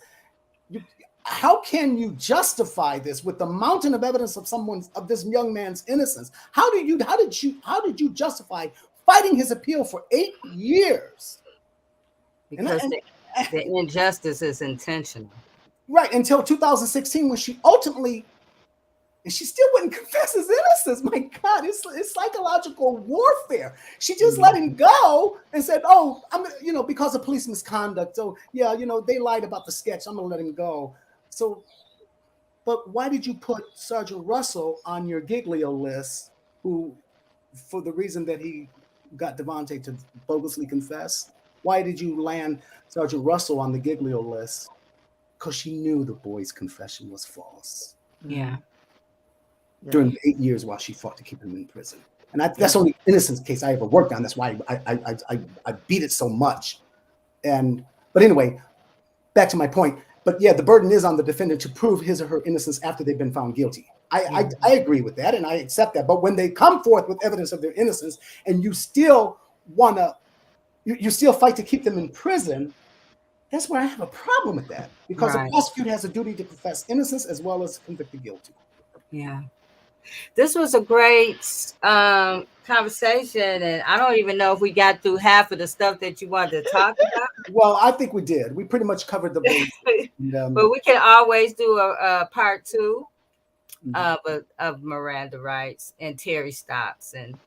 how can you justify this with the mountain of evidence of this young man's innocence? How did you justify fighting his appeal for 8 years? Because the injustice is intentional. Right, until 2016, when she ultimately, and she still wouldn't confess his innocence. My God, it's psychological warfare. She just let him go and said, "Oh, because of police misconduct. So yeah, they lied about the sketch. I'm gonna let him go." So, but why did you put Sergeant Russell on your Giglio list, who, for the reason that he got Devontae to bogusly confess? Why did you land Sergeant Russell on the Giglio list? Because she knew the boy's confession was false. Yeah. During the 8 years while she fought to keep him in prison. And that's the only innocence case I ever worked on. That's why I beat it so much. But anyway, back to my point. But yeah, the burden is on the defendant to prove his or her innocence after they've been found guilty. I agree with that and I accept that. But when they come forth with evidence of their innocence and you still you still fight to keep them in prison, that's where I have a problem with that. Because the prosecutor has a duty to confess innocence as well as convict the guilty. Yeah. This was a great conversation, and I don't even know if we got through half of the stuff that you wanted to talk about. Well, I think we did. We pretty much covered the base. But we can always do a part 2 of Miranda rights and Terry stops and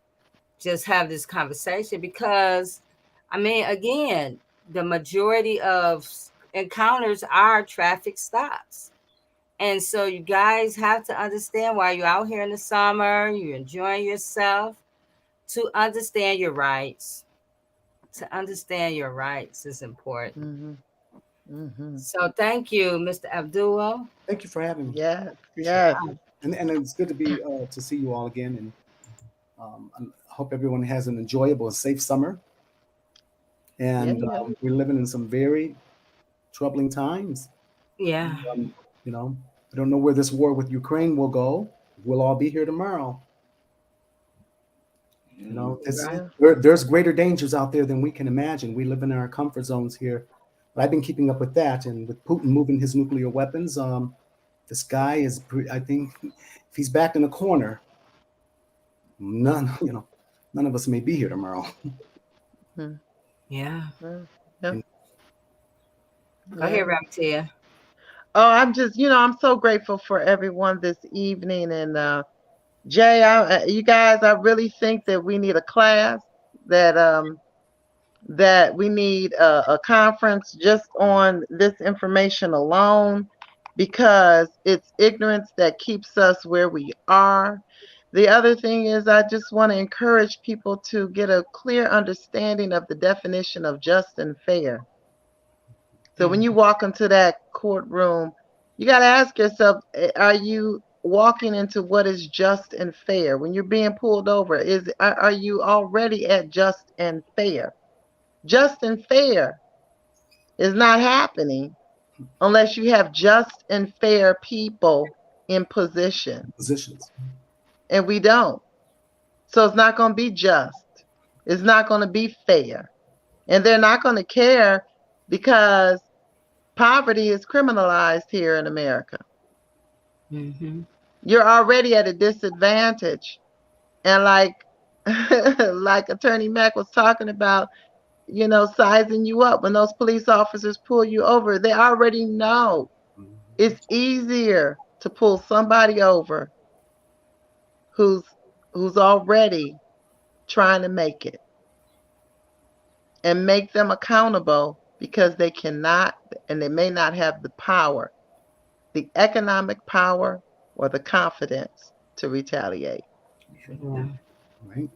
just have this conversation because, I mean, again, the majority of encounters are traffic stops. And so you guys have to understand while you're out here in the summer, you're enjoying yourself, to understand your rights. To understand your rights is important. So thank you, Mr. Abdul. Thank you for having me. Yes, yes. And it's good to see you all again. And I hope everyone has an enjoyable and safe summer. And we're living in some very troubling times. Yeah. I don't know where this war with Ukraine will go. We'll all be here tomorrow. There's greater dangers out there than we can imagine. We live in our comfort zones here. But I've been keeping up with that. And with Putin moving his nuclear weapons, this guy is, I think, if he's backed in a corner, none of us may be here tomorrow. Yeah. Yeah. Go ahead, Ramtia. Oh, I'm just, I'm so grateful for everyone this evening. And Jay, you guys, I really think that we need a class, that we need a conference just on this information alone, because it's ignorance that keeps us where we are. The other thing is, I just want to encourage people to get a clear understanding of the definition of just and fair. So when you walk into that courtroom, you got to ask yourself, are you walking into what is just and fair? When you're being pulled over, are you already at just and fair? Just and fair is not happening unless you have just and fair people in positions. And we don't. So it's not going to be just. It's not going to be fair. And they're not going to care, because poverty is criminalized here in America. You're already at a disadvantage. And like Attorney Mack was talking about, sizing you up. When those police officers pull you over, they already know it's easier to pull somebody over who's already trying to make it, and make them accountable, because they cannot, and they may not have the power, the economic power or the confidence to retaliate. Right.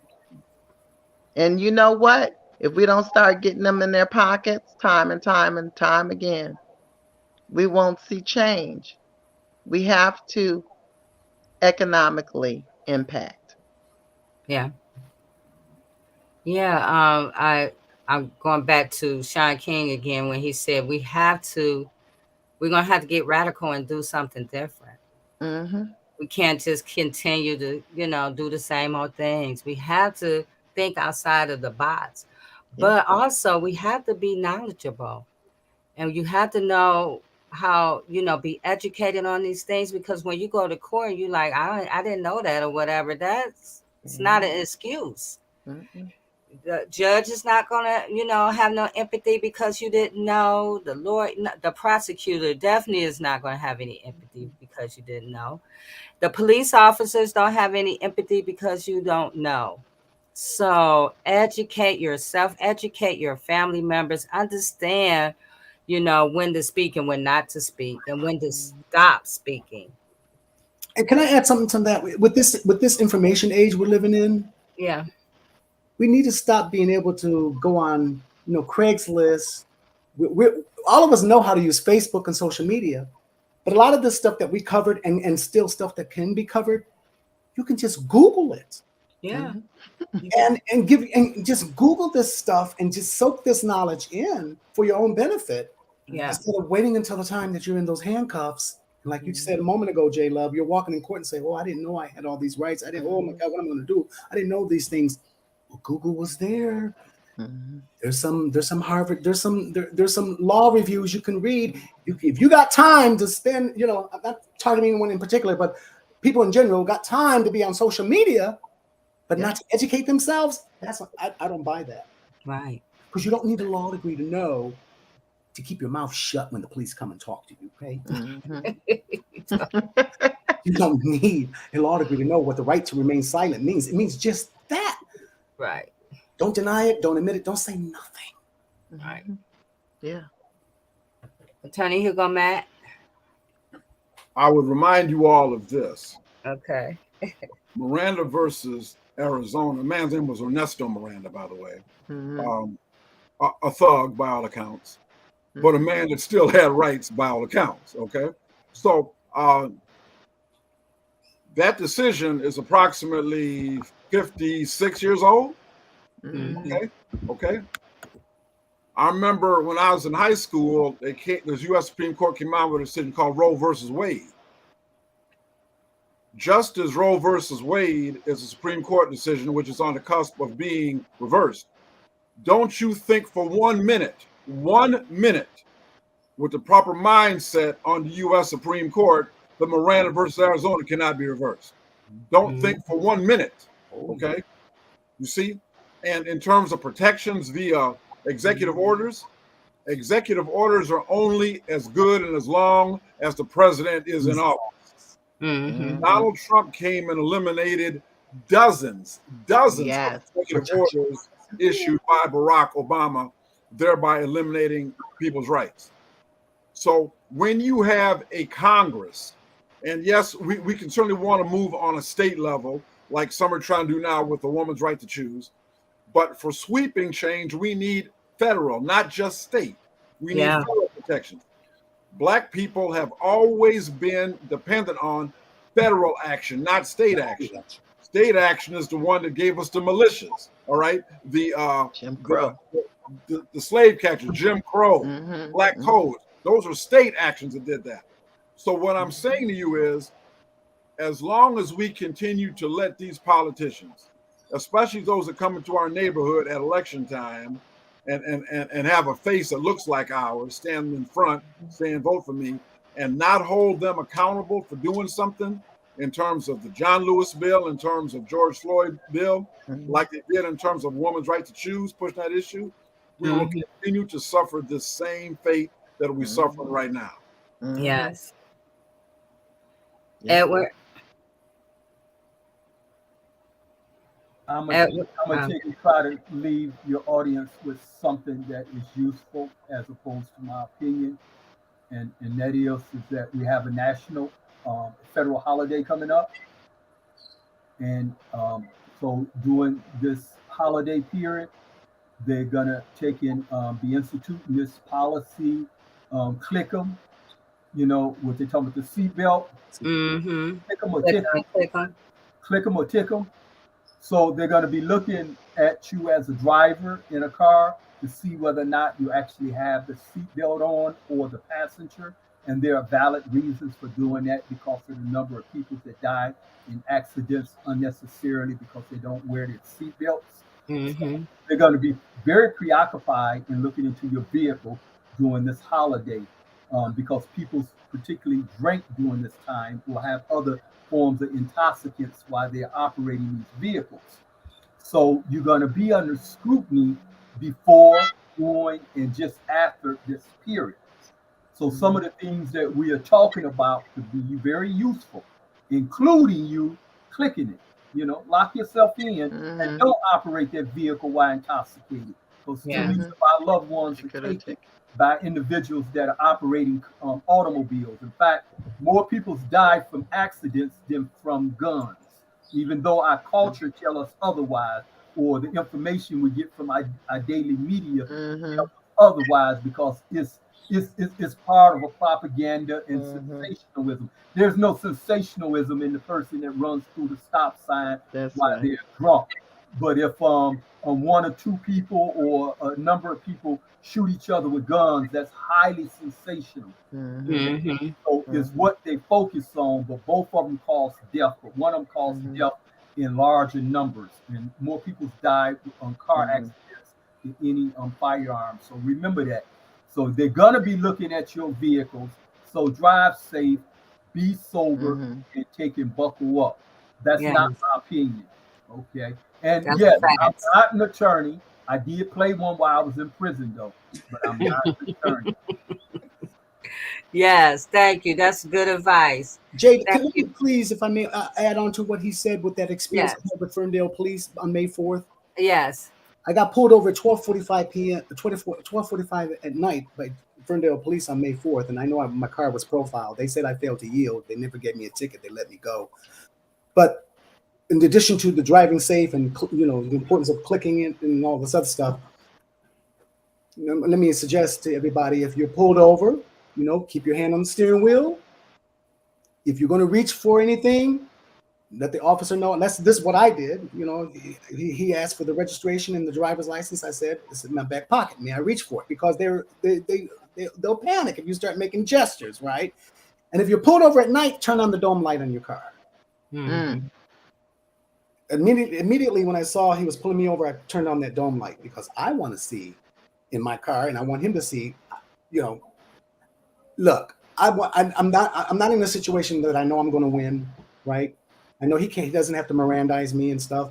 And you know what? If we don't start getting them in their pockets time and time and time again, we won't see change. We have to economically impact. Yeah. I'm going back to Sean King again when he said we're gonna have to get radical and do something different. We can't just continue to, do the same old things. We have to think outside of the box. But also we have to be knowledgeable, and you have to know how be educated on these things, because when you go to court, you like, I didn't know that or whatever. That's it's not an excuse. Mm-mm. The judge is not gonna have no empathy because you didn't know. The lawyer, the prosecutor definitely is not gonna have any empathy because you didn't know. The police officers don't have any empathy because you don't know. So educate yourself, educate your family members, understand, when to speak and when not to speak, and when to stop speaking. And can I add something to that? With this information age we're living in, Yeah. we need to stop being able to go on, Craigslist. We're, all of us know how to use Facebook and social media, but a lot of this stuff that we covered, and still stuff that can be covered, you can just Google it Yeah. Mhm. and just Google this stuff and just soak this knowledge in for your own benefit, Yeah. instead of waiting until the time that you're in those handcuffs. And like you said a moment ago, J Love, you're walking in court and say, "Oh, I didn't know I had all these rights. I didn't. Oh my God, what am I going to do? I didn't know these things." Well, Google was there. Mhm. There's some Harvard. There's some law reviews you can read. If you got time to spend, I'm not targeting anyone in particular, but people in general got time to be on social media, but Yeah. not to educate themselves. I don't buy that, Right. because you don't need a law degree to know to keep your mouth shut when the police come and talk to you. Okay, Mhm. you don't need a law degree to know what the right to remain silent means. It means just that. Right. Don't deny it. Don't admit it. Don't say nothing. Right. Mhm. Yeah. Attorney Hugo Matt. I would remind you all of this. Okay. Miranda versus Arizona. The man's name was Ernesto Miranda, by the way. Mhm. Um, a thug by all accounts, but a Mhm. man that still had rights by all accounts. Okay, so that decision is approximately 56 years old. Mhm. Mm-hmm. Okay, okay. I remember when I was in high school, the U.S. Supreme Court came out with a decision called Roe versus Wade. Just as Roe versus Wade is a Supreme Court decision which is on the cusp of being reversed, don't you think for 1 minute, with the proper mindset on the U.S. Supreme Court, the Miranda versus Arizona cannot be reversed. Don't think for 1 minute, Oh yeah. okay? You see? And in terms of protections via executive orders are only as good and as long as the president is in office. Mm-hmm. Mhm. Donald Trump came and eliminated dozens of Yes. executive orders issued by Barack Obama, thereby eliminating people's rights. So when you have a Congress, and yes, we can certainly want to move on a state level, like some are trying to do now with the woman's right to choose. But for sweeping change, we need federal, not just state. We need Yeah. federal protections. Black people have always been dependent on federal action, not state action. State action is the one that gave us the militias, all right? Jim The Crow. the slave catchers, Jim Crow, Mhm. Black Mhm. Codes. Those are state actions that did that. So what I'm saying to you is, as long as we continue to let these politicians, especially those that come into our neighborhood at election time and have a face that looks like ours, stand in front saying vote for me, and not hold them accountable for doing something in terms of the John Lewis bill, in terms of George Floyd bill, Mhm. like they did in terms of women's right to choose, pushing that issue, we will Mm-hmm. continue to suffer this same fate that we're suffering Mhm. right now. Mhm. Yes. Yeah. Edward. I'm gonna Edward. I'm gonna take and try to leave your audience with something that is useful as opposed to my opinion, and that is that we have a national federal holiday coming up, and so during this holiday period, they're gonna take in be instituting this policy, click them, what they talk about the seatbelt, Mm-hmm. click them or Click tick on. 'em, Click on. click them or tick them. So they're going to be looking at you as a driver in a car to see whether or not you actually have the seatbelt on or the passenger. And there are valid reasons for doing that because of the number of people that die in accidents unnecessarily because they don't wear their seatbelts. So Mm-hmm. they're going to be very preoccupied in looking into your vehicle during this holiday. because people particularly drink during this time or have other forms of intoxicants while they're operating these vehicles. So you're going to be under scrutiny before, during, and just after this period. So some of the things that we are talking about could be very useful, including you clicking it. Lock yourself in and Mm-hmm. don't operate that vehicle while intoxicated. Because too Yeah. many of our loved ones are Ticket or taken ticket. by individuals that are operating automobiles. In fact, more people die from accidents than from guns, even though our culture tell us otherwise, or the information we get from our daily media Mm-hmm. tell us otherwise, because it's part of a propaganda and Mm-hmm. sensationalism. There's no sensationalism in the person that runs through the stop sign That's while right. they're drunk. But if one or two people or a number of people shoot each other with guns, that's highly sensational. Mm-hmm. Mm-hmm. So is Mm-hmm. what they focus on, but both of them cause death. But one of them causes Mm-hmm. death in larger numbers, and more people die on car Mm-hmm. accidents than any firearms. So remember that. So they're gonna be looking at your vehicles. So drive safe, be sober, Mm-hmm. and take and buckle up. That's Yeah. not my opinion. Okay. And That's a yes, I'm fact. not an attorney. I did play one while I was in prison though, but I'm not an attorney. Yes. Thank you. That's good advice. Jade, Thank could you. you please, if I may, add on to what he said with that experience I Yes. had with Ferndale Police on May 4th? Yes. I got pulled over at 12:45 p.m. 12:45 at night by Ferndale Police on May 4th, and I know my car was profiled. They said I failed to yield. They never gave me a ticket. They let me go. But in addition to the driving safe and the importance of clicking it and all this other stuff, let me suggest to everybody: if you're pulled over, keep your hand on the steering wheel. If you're going to reach for anything, let the officer know. And this is what I did. He asked for the registration and the driver's license. I said, "It's in my back pocket. May I reach for it?" Because they'll panic if you start making gestures, right? And if you're pulled over at night, turn on the dome light on your car. Mm-hmm. Immediately when I saw he was pulling me over, I turned on that dome light because I want to see in my car, and I want him to see. You know, look, I'm not in a situation that I know I'm going to win, right? I know he can't. He doesn't have to Mirandize me and stuff.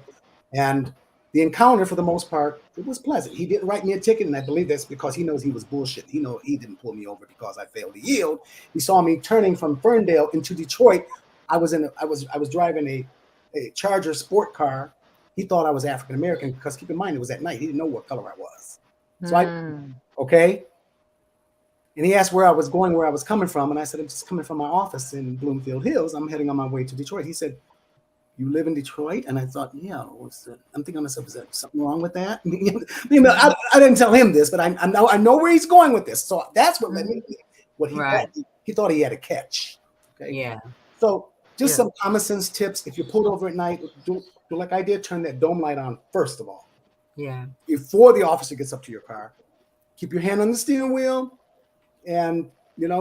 And the encounter, for the most part, it was pleasant. He didn't write me a ticket, and I believe that's because he knows he was bullshit. He didn't pull me over because I failed to yield. He saw me turning from Ferndale into Detroit. I was driving a Charger sport car. He thought I was African American because, keep in mind, it was at night. He didn't know what color I was. So okay. And he asked where I was going, where I was coming from. And I said, I'm just coming from my office in Bloomfield Hills. I'm heading on my way to Detroit. He said, you live in Detroit? And I thought, yeah, I'm thinking to myself, is there something wrong with that? I didn't tell him this, but I know where he's going with this. So that's what led me to what he Right. thought. He thought he had a catch. Okay. Yeah. So just Yeah. some common sense tips. If you're pulled over at night, do like I did, turn that dome light on first of all. Yeah. Before the officer gets up to your car. Keep your hand on the steering wheel and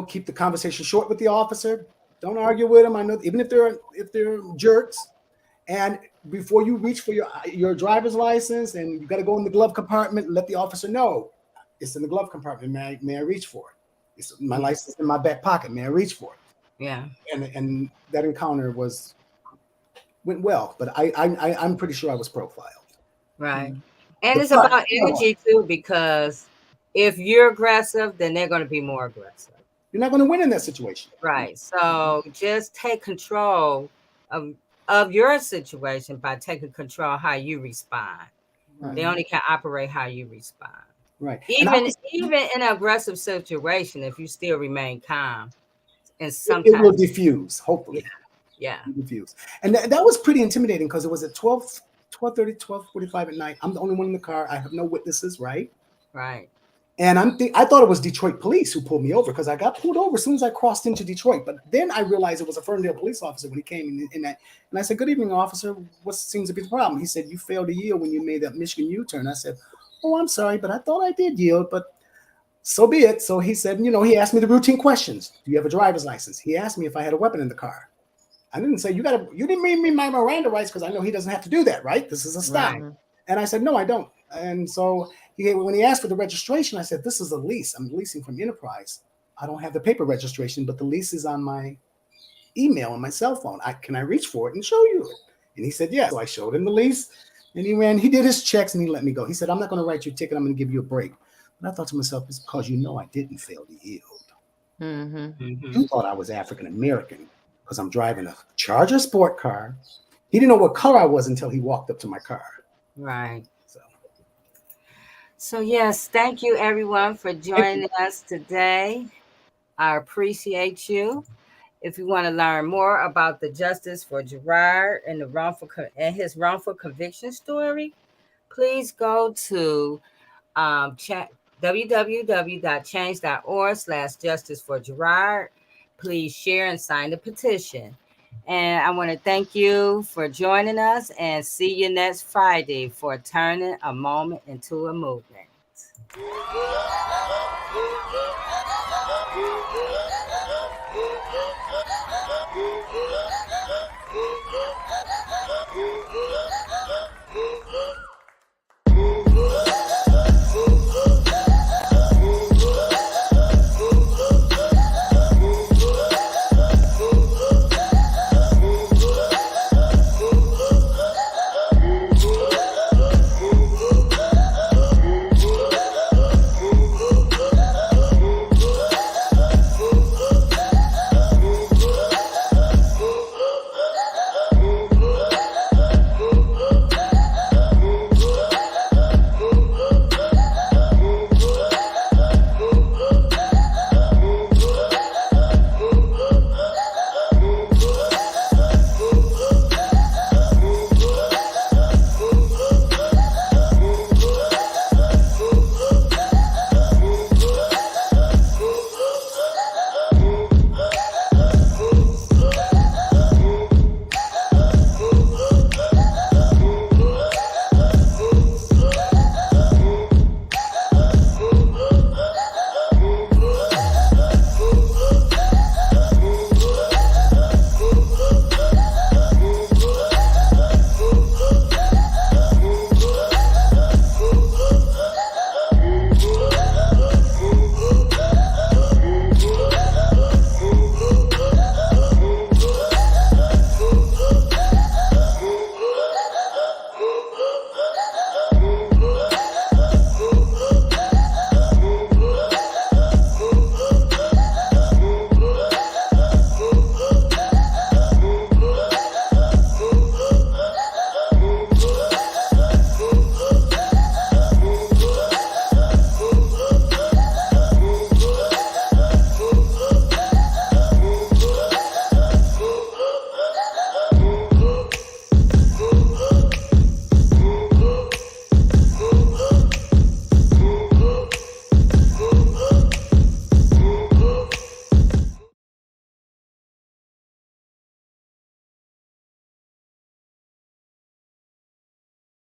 keep the conversation short with the officer. Don't argue with them. I know, even if they're jerks. And before you reach for your driver's license and you got to go in the glove compartment, let the officer know it's in the glove compartment. May I reach for it? It's my license in my back pocket. May I reach for it? Yeah. And that encounter went well, but I'm pretty sure I was profiled. Right. And it's But about energy too, because if you're aggressive, then they're going to be more aggressive. you're not going to win in that situation. Right. So just take control of your situation by taking control how you respond. Right. They only can operate how you respond. Right. Even in an aggressive situation, if you still remain calm, and it sometimes will diffuse, hopefully. yeah. Diffuse. And that was pretty intimidating because it was at 12:30, 12:45 at night. I'm the only one in the car. I have no witnesses, right? Right. And I thought it was Detroit police who pulled me over because I got pulled over as soon as I crossed into Detroit. But then I realized it was a Ferndale police officer when he came in that. And I said, "Good evening, officer. What seems to be the problem?" He said, "You failed to yield when you made that Michigan U-turn." I said, "Oh, I'm sorry, but I thought I did yield, but so be it." So he said, he asked me the routine questions. Do you have a driver's license? He asked me if I had a weapon in the car. I didn't say, you didn't read me my Miranda rights because I know he doesn't have to do that, right? This is a stop. Right. And I said, no, I don't. And so when he asked for the registration, I said, this is a lease. I'm leasing from Enterprise. I don't have the paper registration, but the lease is on my email on my cell phone. Can I reach for it and show you it? And he said, yeah. So I showed him the lease, and he did his checks, and he let me go. He said, I'm not going to write you a ticket. I'm going to give you a break. And I thought to myself, it's because I didn't fail to yield. Mm-hmm. You thought I was African American because I'm driving a Charger sport car. He didn't know what color I was until he walked up to my car. Right. So yes, thank you everyone for joining us today. I appreciate you. If you want to learn more about the justice for Gerard and his wrongful conviction story, please go to www.change.org/justice for Gerard. Please share and sign the petition. And I want to thank you for joining us and see you next Friday for turning a moment into a movement.